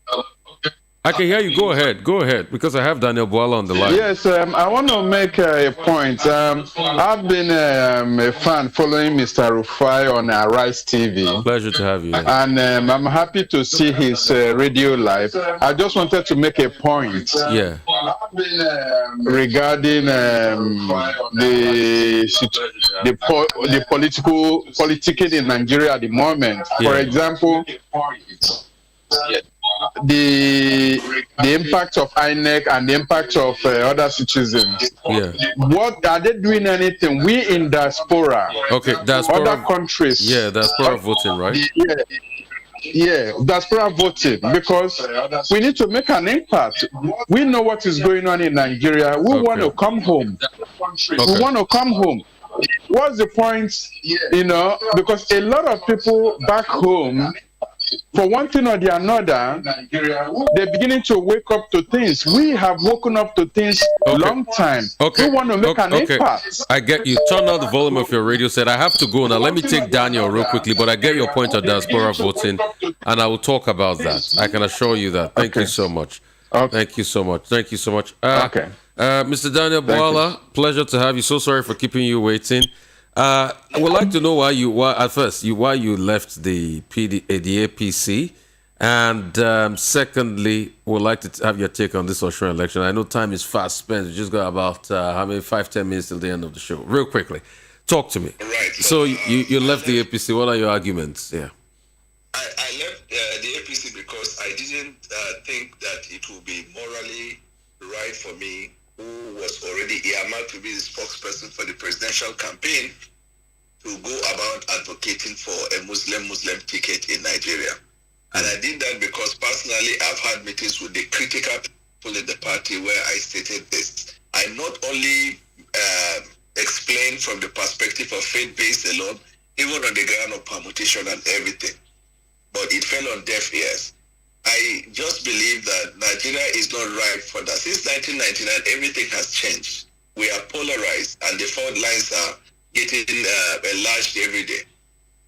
Hello. Okay. I can hear you. Go ahead. Go ahead. Because I have Daniel Bwala on the line. Yes, I want to make a point. I've been a fan following Mr. Rufai on Arise TV. Pleasure to have you. Yeah. And I'm happy to see his radio live. I just wanted to make a point. Yeah. Regarding the politicking in Nigeria at the moment. Yeah. For example, the impact of INEC and the impact of other citizens. Yeah. What are they doing? Anything? We in diaspora. Okay, diaspora. Other countries. Yeah, diaspora voting, right? Yeah, diaspora voting, because we need to make an impact. We know what is going on in Nigeria. We want to come home. We want to come home. What's the point? You know, because a lot of people back home, for one thing or the another, they're beginning to wake up to things. We have woken up to things long time. Okay. We want to make an impact. I get you. Turn down the volume of your radio set. I have to go now. Let me take Daniel real quickly, but I get your point on diaspora voting, and I will talk about that. I can assure you that. Thank you so much. Thank you so much. Thank you so much. Mr. Daniel Bwala, pleasure to have you. So sorry for keeping you waiting. I would like to know why you left the APC, and secondly, would like to have your take on this Osun election. I know time is fast spent. We just got about 5-10 minutes till the end of the show. Real quickly, talk to me. Right. So you left the APC. What are your arguments? Yeah. I left the APC because I didn't think that it would be morally right for me, who was already earmarked to be the spokesperson for the presidential campaign, to go about advocating for a Muslim ticket in Nigeria. And I did that because personally I've had meetings with the critical people in the party where I stated this. I not only explained from the perspective of faith-based alone, even on the ground of permutation and everything, but it fell on deaf ears. I just believe that Nigeria is not right for that. Since 1999, everything has changed. We are polarized, and the fault lines are getting enlarged every day.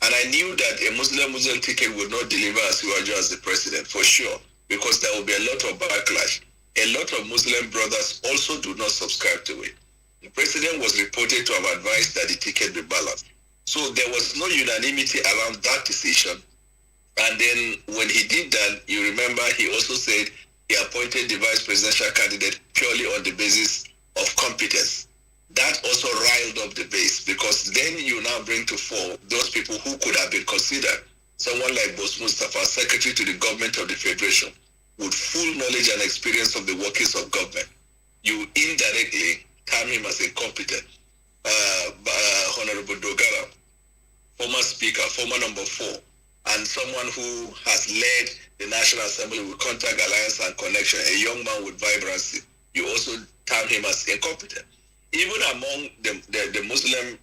And I knew that a Muslim ticket would not deliver Asiwaju as the president, for sure, because there will be a lot of backlash. A lot of Muslim brothers also do not subscribe to it. The president was reported to have advised that the ticket be balanced. So there was no unanimity around that decision. And then when he did that, you remember he also said he appointed the vice presidential candidate purely on the basis of competence. That also riled up the base, because then you now bring to fore those people who could have been considered. Someone like Boss Mustafa, secretary to the government of the Federation, with full knowledge and experience of the workings of government. You indirectly term him as incompetent. Honorable Dogara, former speaker, former number 4, and someone who has led the National Assembly with contact, alliance, and connection, a young man with vibrancy. You also term him as incompetent. Even among the Muslim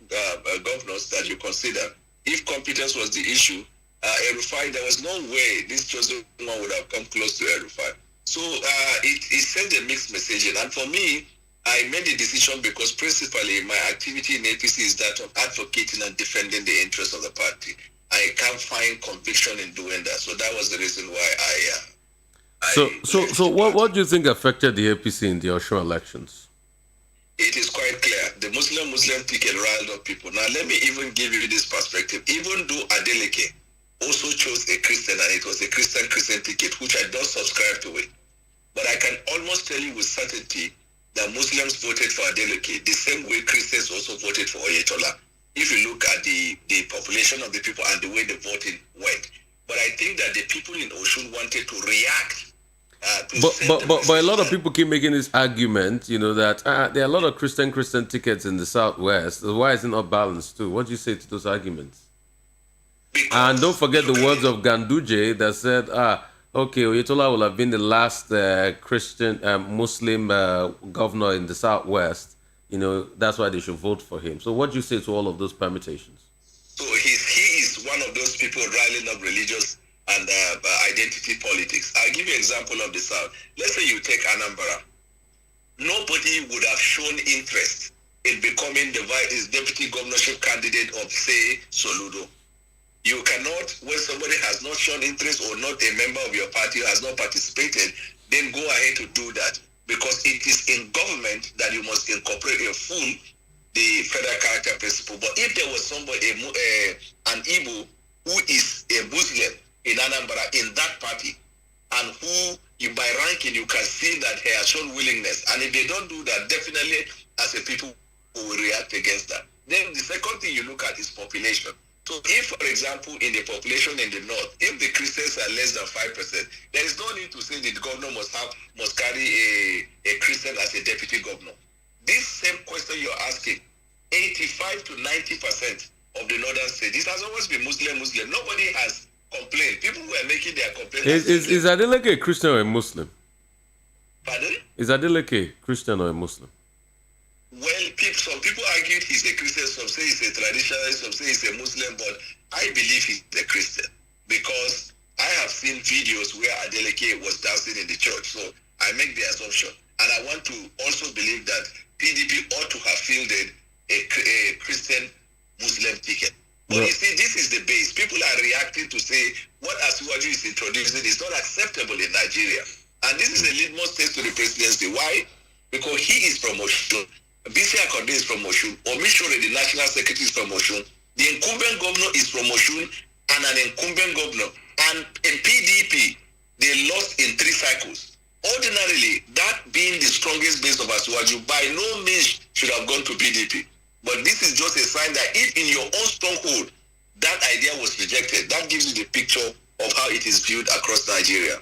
governors that you consider, if competence was the issue, El-Rufai, there was no way this chosen one would have come close to El-Rufai. So it sent a mixed message. And for me, I made the decision because principally my activity in APC is that of advocating and defending the interests of the party. I can't find conviction in doing that. So that was the reason why So what do you think affected the APC in the Osun elections? It is quite clear. The Muslim ticket riled up people. Now let me even give you this perspective. Even though Adeleke also chose a Christian, and it was a Christian ticket, which I don't subscribe to it, but I can almost tell you with certainty that Muslims voted for Adeleke the same way Christians also voted for Oyetola, if you look at the population of the people and the way the voting went. But I think that the people in Osun wanted to react. But a lot of people keep making this argument, you know, that there are a lot of Christian tickets in the Southwest. So why is it not balanced too? What do you say to those arguments? And don't forget the words of Ganduje that said, okay, Oyetola will have been the last Christian Muslim governor in the Southwest. You know, that's why they should vote for him. So what do you say to all of those permutations? So he is one of those people riling up religious and identity politics. I'll give you an example of the South. Let's say you take Anambra. nobody would have shown interest in becoming the deputy governorship candidate of, say, Soludo. You cannot, when somebody has not shown interest or not a member of your party has not participated, then go ahead to do that. Because it is in government that you must incorporate the federal character principle. But if there was somebody, an Igbo who is a Muslim in Anambra in that party, and who by ranking you can see that he has shown willingness, and if they don't do that, definitely as a people who will react against that. Then the second thing you look at is population. So if, for example, in the population in the north, if the Christians are less than 5%, there is no need to say the governor must carry a Christian as a deputy governor. This same question you're asking, 85 to 90% of the northern states, this has always been Muslim. Nobody has complained. People were making their complaints. Is Adeleke a Christian or a Muslim? Pardon? Is Adeleke Christian or a Muslim? Well, some people argued he's a Christian, some say he's a traditionalist, some say he's a Muslim, but I believe he's a Christian because I have seen videos where Adeleke was dancing in the church. So I make the assumption. And I want to also believe that PDP ought to have fielded a Christian Muslim ticket. But you see, this is the base. People are reacting to say what Asiwaju is introducing is not acceptable in Nigeria. And this is a litmus test to the presidency. Why? Because he is from Oshun. BC Akode is from Oshun. Omishore, the national secretary, is from Oshun. The incumbent governor is from Oshun and an incumbent governor. And in PDP, they lost in 3 cycles. Ordinarily, that being the strongest base of Asiwaju, by no means should have gone to PDP. But this is just a sign that if in your own stronghold, that idea was rejected, that gives you the picture of how it is viewed across Nigeria.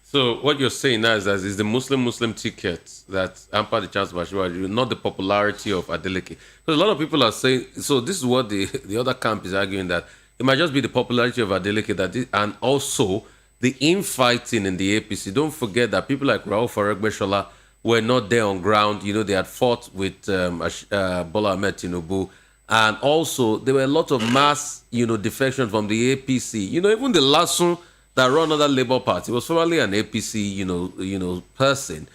So what you're saying now is that it's the Muslim ticket that hamper the chance of Asiwaju, not the popularity of Adeleke. Because a lot of people are saying, so this is what the other camp is arguing, that it might just be the popularity of Adeleke and also the infighting in the APC. Don't forget that people like Rauf Aregbesola were not there on ground. You know, they had fought with Bwala Tinubu. And also, there were a lot of mass, defections from the APC. Even the last one that run another Labour Party was probably an APC, person.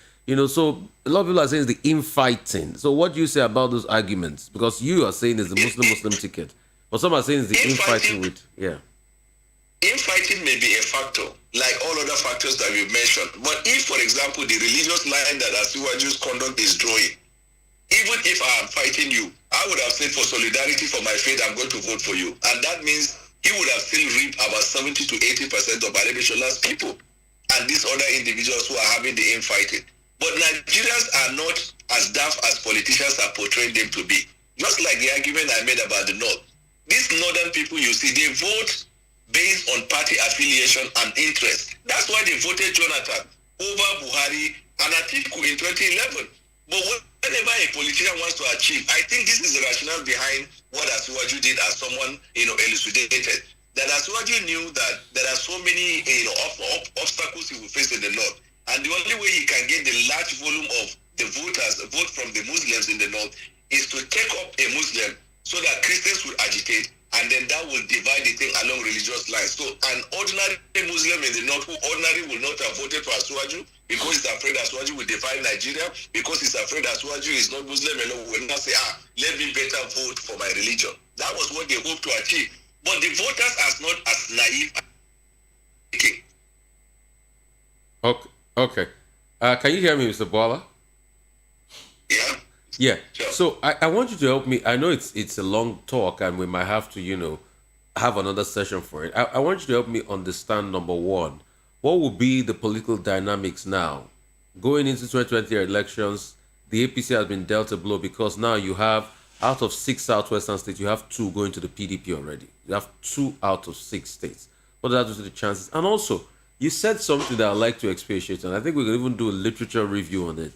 So a lot of people are saying it's the infighting. So what do you say about those arguments? Because you are saying it's the Muslim ticket. But some are saying it's the infighting with, Infighting may be a factor, like all other factors that we've mentioned. But if, for example, the religious line that Asiwaju's conduct is drawing, even if I am fighting you, I would have said for solidarity for my faith, I'm going to vote for you. And that means he would have still reaped about 70 to 80% of Arebeshola's people and these other individuals who are having the infighting. But Nigerians are not as daft as politicians are portraying them to be. Just like the argument I made about the North. These northern people, you see, they vote based on party affiliation and interest. That's why they voted Jonathan over Buhari and Atiku in 2011. But whenever a politician wants to achieve, I think this is the rationale behind what Asiwaju did as someone, elucidated. That Asiwaju knew that there are so many, obstacles he will face in the North. And the only way he can get the large volume of the vote from the Muslims in the North is to take up a Muslim so that Christians will agitate, and then that will divide the thing along religious lines. So an ordinary Muslim in the North who ordinarily will not have voted for Asiwaju because he's afraid Asiwaju will divide Nigeria, because he's afraid Asiwaju is not Muslim alone, will not say, let me better vote for my religion. That was what they hoped to achieve. But the voters are not as naive. Okay. Can you hear me, Mr. Bwala? Yeah. Yeah. Sure. So I want you to help me. I know it's a long talk and we might have to, have another session for it. I want you to help me understand, number one, what will be the political dynamics now? Going into 2020 elections, the APC has been dealt a blow because now you have, out of 6 southwestern states, you have 2 going to the PDP already. You have 2 out of 6 states. What does that do to the chances? And also, you said something that I'd like to expatiate on. I think we can even do a literature review on it.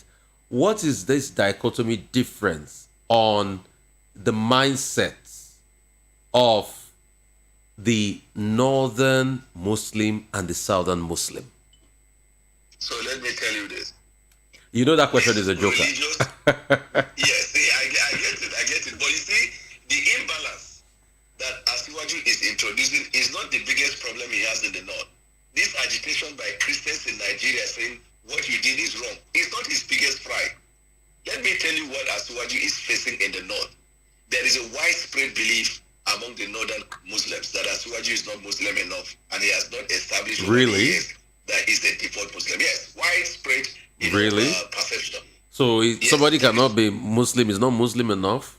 What is this dichotomy difference on the mindsets of the northern Muslim and the southern Muslim? So let me tell you this. You know that question is a joker. Yes, I get it. But you see, the imbalance that Asiwaju is introducing is not the biggest problem he has in the North. This agitation by Christians in Nigeria saying what you did is wrong. It's not his biggest pride. Let me tell you what Asiwaju is facing in the north. There is a widespread belief among the northern Muslims that Asiwaju is not Muslim enough, and he has not established really that he's the default Muslim. Yes, widespread perception. So somebody cannot be Muslim, is not Muslim enough?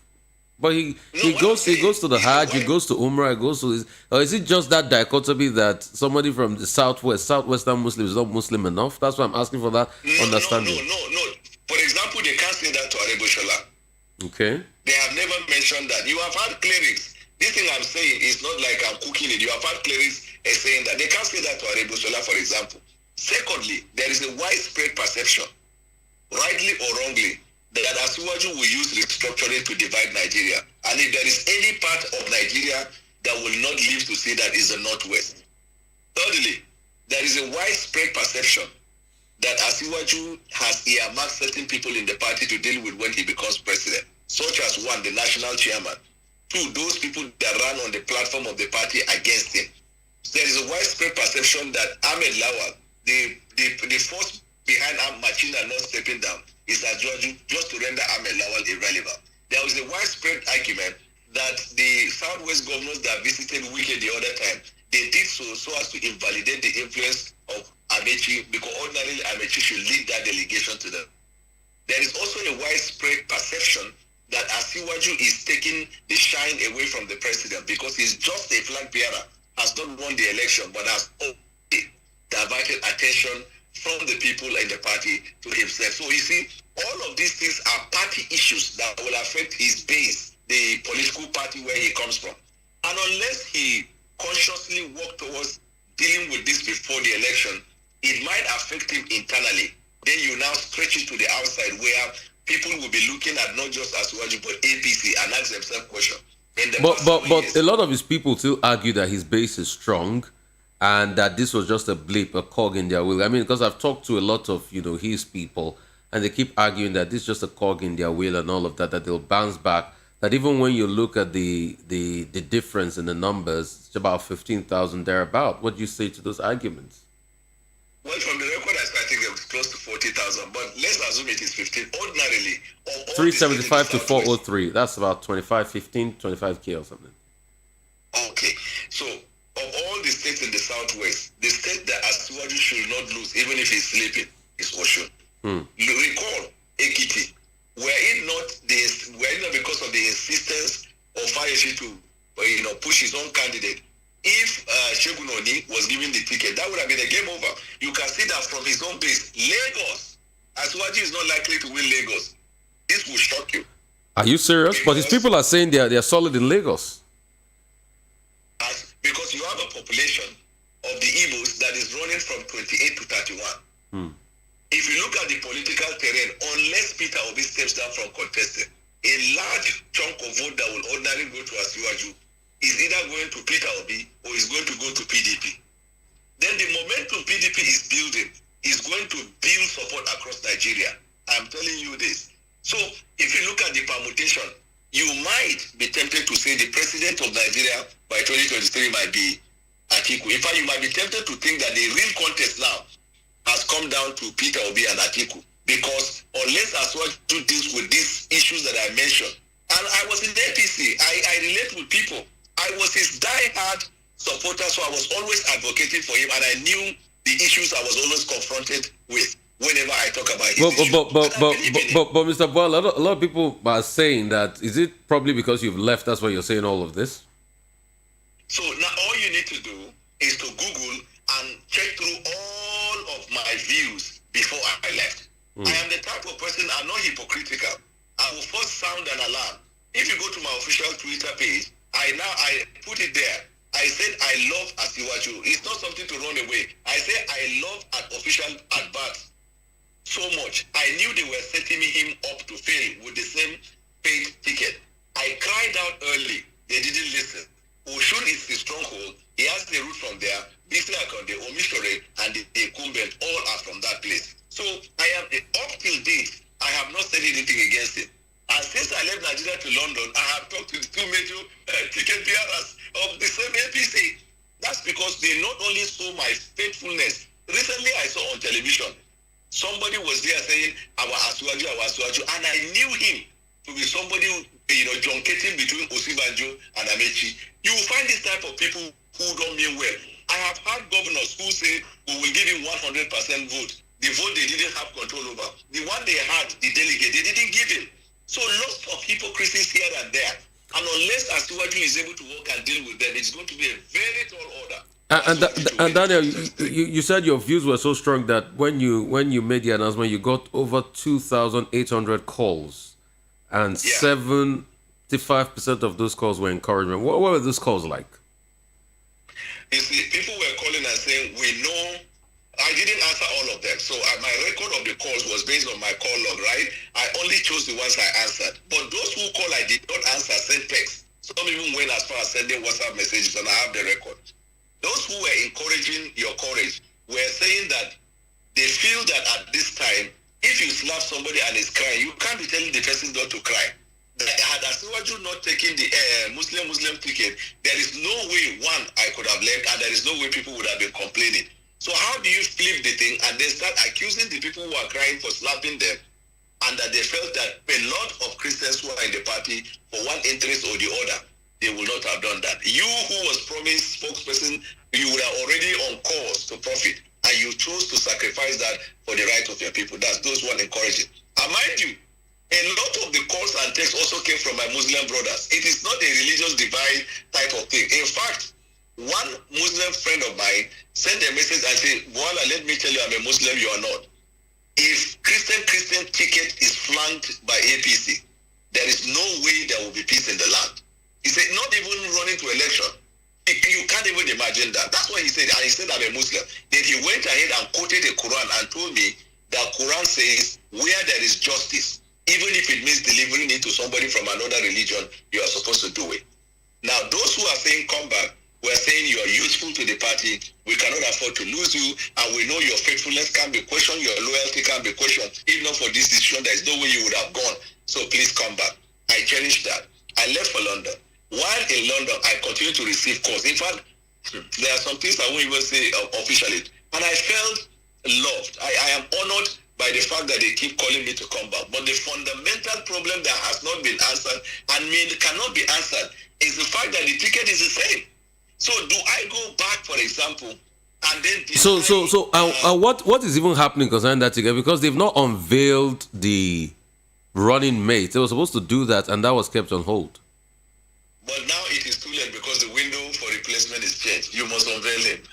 But he goes to the Hajj, he goes to Umrah, he goes to his, or is it just that dichotomy that somebody from the southwestern Muslim is not Muslim enough? That's why I'm asking for that understanding. No. For example, they can't say that to Arebo Shola. Okay. They have never mentioned that. You have had clerics. This thing I'm saying is not like I'm cooking it. You have had clerics saying that. They can't say that to Arebo Shola, for example. Secondly, there is a widespread perception, rightly or wrongly, that Asiwaju will use restructuring to divide Nigeria. And if there is any part of Nigeria that will not live to see that is the Northwest. Thirdly, there is a widespread perception that Asiwaju has earmarked certain people in the party to deal with when he becomes president, such as one, the national chairman. Two, those people that run on the platform of the party against him. There is a widespread perception that Ahmed Lawal, the force behind Machina not stepping down, is Asiwaju just to render Ahmed Lawal irrelevant. There was a widespread argument that the Southwest governors that visited Wike the other time, they did so as to invalidate the influence of Amechi, because ordinarily Amechi should lead that delegation to them. There is also a widespread perception that Asiwaju is taking the shine away from the president because he's just a flag bearer, has not won the election, but has diverted attention from the people in the party to himself. So you see, all of these things are party issues that will affect his base, the political party where he comes from. And unless he consciously work towards dealing with this before the election, it might affect him internally. Then you now stretch it to the outside where people will be looking at not just Asiwaju but APC and ask themselves questions. But a lot of his people still argue that his base is strong and that this was just a blip, a cog in their wheel. I mean, because I've talked to a lot of, his people, and they keep arguing that this is just a cog in their wheel and all of that, that they'll bounce back. That even when you look at the difference in the numbers, it's about 15,000 thereabout. What do you say to those arguments? Well, from the record, I think it was close to 40,000, but let's assume it is 15. Ordinarily, 375 to 403. That's about 25K or something. Okay, so of all the states in the Southwest, the state that Asiwaju should not lose, even if he's sleeping, is Osun. You recall Ekiti. Were it not because of the insistence of Fayeshi to push his own candidate, if Shegun Oni was given the ticket, that would have been a game over. You can see that from his own base, Lagos, Asiwaju is not likely to win Lagos. This will shock you. Are you serious? But his people are saying they are solid in Lagos. Because you have a population of the Igbos that is running from 28 to 31. If you look at the political terrain, unless Peter Obi steps down from contesting, a large chunk of vote that will ordinarily go to Asiwaju is either going to Peter Obi or is going to go to PDP. Then the momentum PDP is building is going to build support across Nigeria. I'm telling you this. So if you look at the permutation, you might be tempted to say the president of Nigeria by 2023 might be Atiku. In fact, you might be tempted to think that the real contest now has come down to Peter Obi and Atiku, because unless Asiwaju deals with these issues that I mentioned, and I was in the APC, I relate with people. I was his die-hard supporter, so I was always advocating for him, and I knew the issues I was always confronted with whenever I talk about his issues. But Mr. Bwala, a lot of people are saying that, is it probably because you've left, that's why you're saying all of this? So now all you need to do is to Google and check through all of my views before I left. I am the type of person, I'm not hypocritical. I will first sound an alarm. If you go to my official Twitter page, I put it there. I said I love Asiwaju. It's not something to run away. I say I love an official advert so much. I knew they were setting him up to fail with the same paid ticket. I cried out early. They didn't listen. Osun is the stronghold. He has the route from there. Bisi Akonde, Omishore, and the Kumbel all are from that place. So I am up till date. I have not said anything against it. And since I left Nigeria to London, I have talked to the two major ticket bearers of the same APC. That's because they not only saw my faithfulness. Recently, I saw on television, somebody was there saying our Asuaju, and I knew him to be somebody who, junketing between Osibanjo and Amechi. You will find this type of people who don't mean well. I have had governors who say we will give him 100% vote. The vote they didn't have control over. The one they had, the delegate, they didn't give him. So lots of hypocrisies here and there. And unless Asuaju is able to work and deal with them, it's going to be a very tall order. And Daniel, you said your views were so strong that when you made the announcement, you got over 2,800 calls, and 75% of those calls were encouragement. What were those calls like? You see, people were calling and saying, we know. I didn't answer all of them. So my record of the calls was based on my call log, right? I only chose the ones I answered. But those who call I did not answer sent text. Some even went as far as sending WhatsApp messages, and I have the record. Those who were encouraging your courage were saying that they feel that at this time, if you slap somebody and he's crying, you can't be telling the person not to cry. Had Asiwaju not taken the Muslim ticket, there is no way, one, I could have left, and there is no way people would have been complaining. So how do you flip the thing and then start accusing the people who are crying for slapping them, and that they felt that a lot of Christians who are in the party, for one interest or the other, they will not have done that. You who was promised spokesperson, you were already on course to profit, and you chose to sacrifice that for the right of your people. That's those who are encouraging. And mind you, a lot of the calls and texts also came from my Muslim brothers. It is not a religious divide type of thing. In fact, one Muslim friend of mine sent a message and said, Bwala, let me tell you, I'm a Muslim, you are not. If Christian ticket is flanked by APC, there is no way there will be peace in the land. He said, not even running to election. You can't even imagine that. That's what he said. And he said, I'm a Muslim. Then he went ahead and quoted the Quran and told me that Quran says, where there is justice, even if it means delivering it to somebody from another religion, you are supposed to do it. Now, those who are saying come back, we're saying you are useful to the party. We cannot afford to lose you, and we know your faithfulness can be questioned, your loyalty can be questioned. If not for this decision, there is no way you would have gone. So please come back. I cherish that. I left for London. While in London, I continue to receive calls. In fact, there are some things I won't even say officially. And I felt loved. I am honored by the fact that they keep calling me to come back. But the fundamental problem that has not been answered and cannot be answered is the fact that the ticket is the same. So do I go back, for example, and then what is even happening concerning that ticket? Because they've not unveiled the running mate. They were supposed to do that, and that was kept on hold. But now it is too late because the window for replacement is changed. You must unveil him.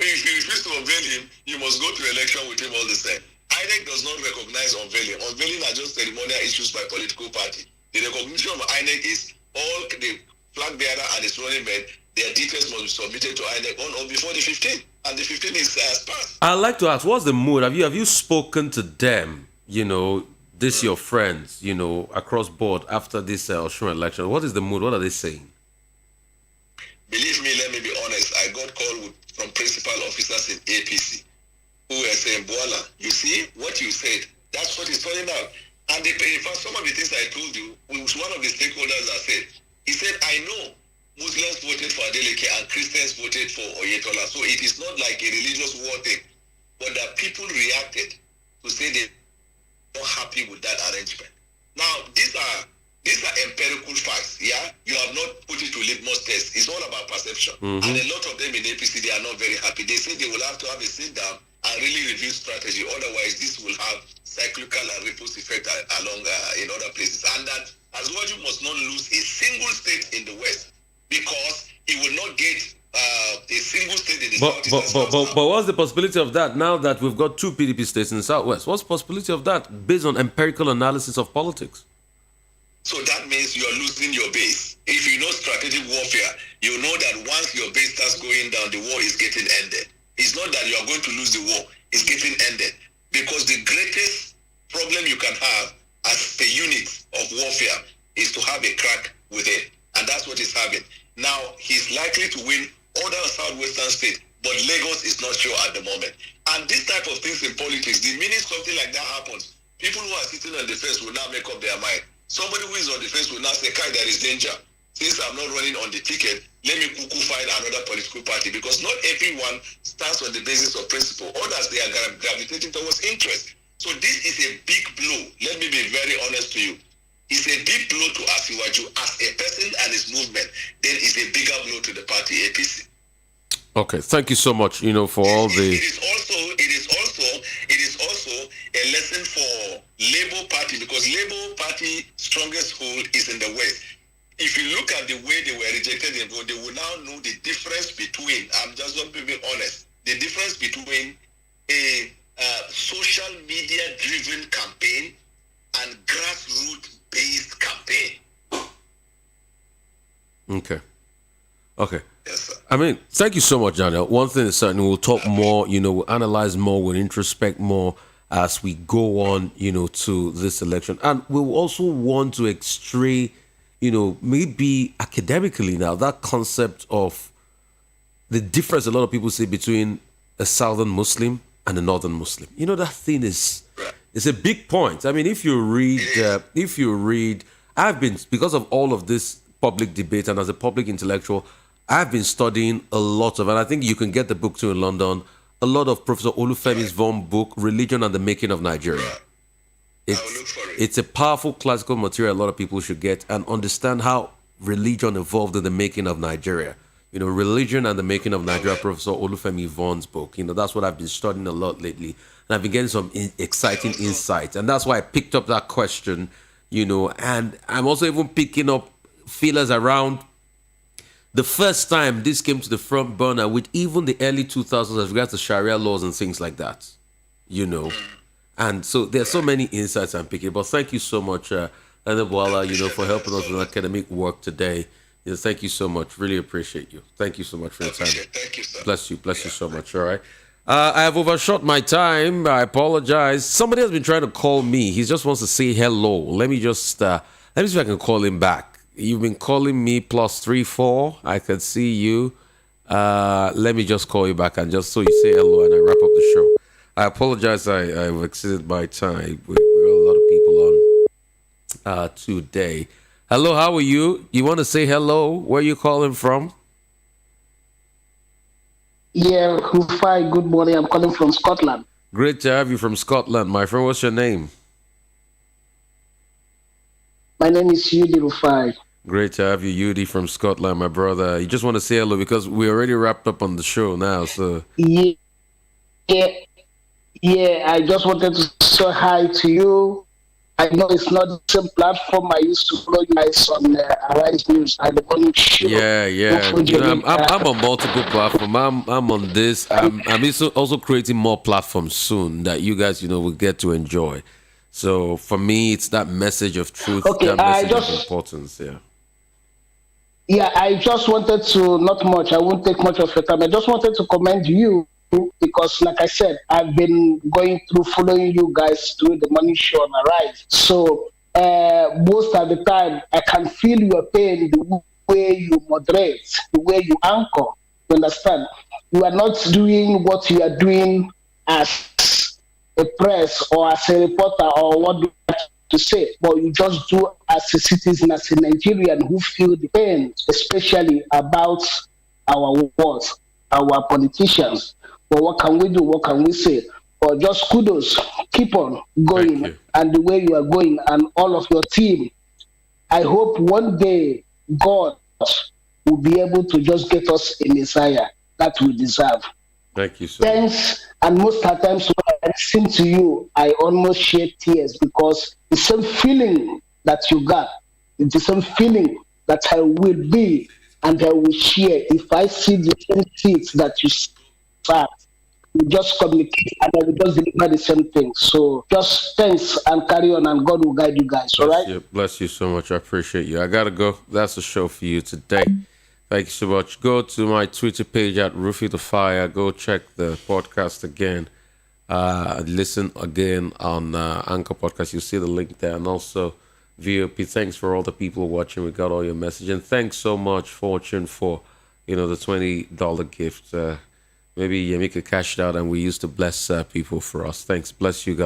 If you refuse to unveil him, you must go to election with him all the same. INEC does not recognize unveiling. Unveiling are just ceremonial issues by political party. The recognition of INEC is all the flag bearer and its running mate. Their details must be submitted to INEC on before the 15th, and the 15th is passed. I'd like to ask, what's the mood? Have you spoken to them? Your friends, across board after this Osun election. What is the mood? What are they saying? Believe me, let me be honest. I got called from principal officers in APC who were saying, Bwala, you see what you said? That's what is turning out. And in fact, some of the things I told you, was one of the stakeholders that said, he said, I know Muslims voted for Adeleke and Christians voted for Oyetola. So it is not like a religious war thing. But that people reacted to say they were not happy with that arrangement. Now, these are empirical facts, yeah? You have not put it to litmus test. It's all about perception. Mm-hmm. And a lot of them in APC, they are not very happy. They say they will have to have a sit down and really review strategy. Otherwise, this will have cyclical and ripples effect along in other places. And that Asiwaju must not lose a single state in the West, because he will not get a single state in the South. But what's the possibility of that now that we've got two PDP states in the Southwest? What's the possibility of that based on empirical analysis of politics? So that means you're losing your base. If you know strategic warfare, you know that once your base starts going down, the war is getting ended. It's not that you're going to lose the war, it's getting ended. Because the greatest problem you can have as a unit of warfare is to have a crack within. And that's what he's having. Now, he's likely to win other southwestern states, but Lagos is not sure at the moment. And this type of things in politics, the minute something like that happens, people who are sitting on the fence will now make up their mind. Somebody who is on the fence will now say, Kai, there is danger. Since I'm not running on the ticket, let me find another political party, because not everyone stands on the basis of principle. Others, they are gravitating towards interest. So this is a big blow. Let me be very honest to you. It's a big blow to Asiwaju as a person and his movement. Then it's a bigger blow to the party APC. Okay, thank you so much. For all the. It is also a lesson for Labour Party, because Labour Party strongest hold is in the West. If you look at the way they were rejected in vote, they will now know the difference between. I'm just going to be honest. The difference between a social media driven campaign and grassroots based campaign. Okay. Yes, sir. I mean, thank you so much, Daniel. One thing is certain, we'll talk more, we'll analyze more, we'll introspect more as we go on, to this election. And we'll also want to extray, maybe academically now, that concept of the difference a lot of people say between a Southern Muslim and a Northern Muslim. That thing is a big point. I mean, if you read, I've been, because of all of this public debate and as a public intellectual, I've been studying a lot of, and I think you can get the book too in London, a lot of Professor Olufemi's Von book, Religion and the Making of Nigeria. It's a powerful classical material a lot of people should get and understand how religion evolved in the making of Nigeria. Religion and the Making of Nigeria, Professor Olufemi Von's book. That's what I've been studying a lot lately. And I've been getting some exciting insights. And that's why I picked up that question, and I'm also even picking up feelers around the first time this came to the front burner with even the early 2000s as regards to Sharia laws and things like that, And so there's so many insights I'm picking. But thank you so much, Bwala, for helping us with academic work today. Thank you so much. Really appreciate you. Thank you so much for your time. Thank you, sir. Bless you so much. All right. I have overshot my time. I apologize. Somebody has been trying to call me. He just wants to say hello. Let me see if I can call him back. You've been calling me +34. I can see you. Let me just call you back and just so you say hello and I wrap up the show. I apologize. I've exceeded my time. We got a lot of people on today. Hello, how are you? You want to say hello? Where are you calling from? Yeah, Rufai, good morning. I'm calling from Scotland. Great to have you from Scotland. My friend, what's your name? My name is Yudi Rufai. Great to have you, Yudi, from Scotland, my brother. You just want to say hello because we already wrapped up on the show now, so... Yeah, I just wanted to say hi to you. I know it's not the same platform I used to follow you guys on Arise News and the morning show. Yeah. I'm on multiple platforms. I'm on this. I'm also creating more platforms soon that you guys, will get to enjoy. So for me, it's that message of truth, that message of importance. Yeah, I just wanted to, not much, I won't take much of your time. I just wanted to commend you because, like I said, I've been going through following you guys doing the morning show on Arise. So most of the time, I can feel your pain, the way you moderate, the way you anchor. You understand? You are not doing what you are doing as a press or as a reporter or what do you have to say, but you just do as a citizen, as a Nigerian who feel the pain, especially about our wars, our politicians. But what can we do? What can we say? But just kudos, keep on going, and the way you are going, and all of your team. I hope one day God will be able to just get us a Messiah that we deserve. Thank you so Thanks. And most of the times when I listen to you, I almost shed tears because the same feeling that you got, it's the same feeling that I will be and I will share if I see the same seeds that you start. We just communicate and I will just deliver the same thing. So just thanks and carry on, and God will guide you guys. All right? Bless you so much. I appreciate you. I gotta go. That's the show for you today. Thank you so much. Go to my Twitter page at Rufy the Fire. Go check the podcast again. Listen again on Anchor Podcast. You'll see the link there. And also VOP. Thanks for all the people watching. We got all your message. And thanks so much, Fortune, for the $20 gift. Maybe Yamika cashed out and we used to bless people for us. Thanks. Bless you guys.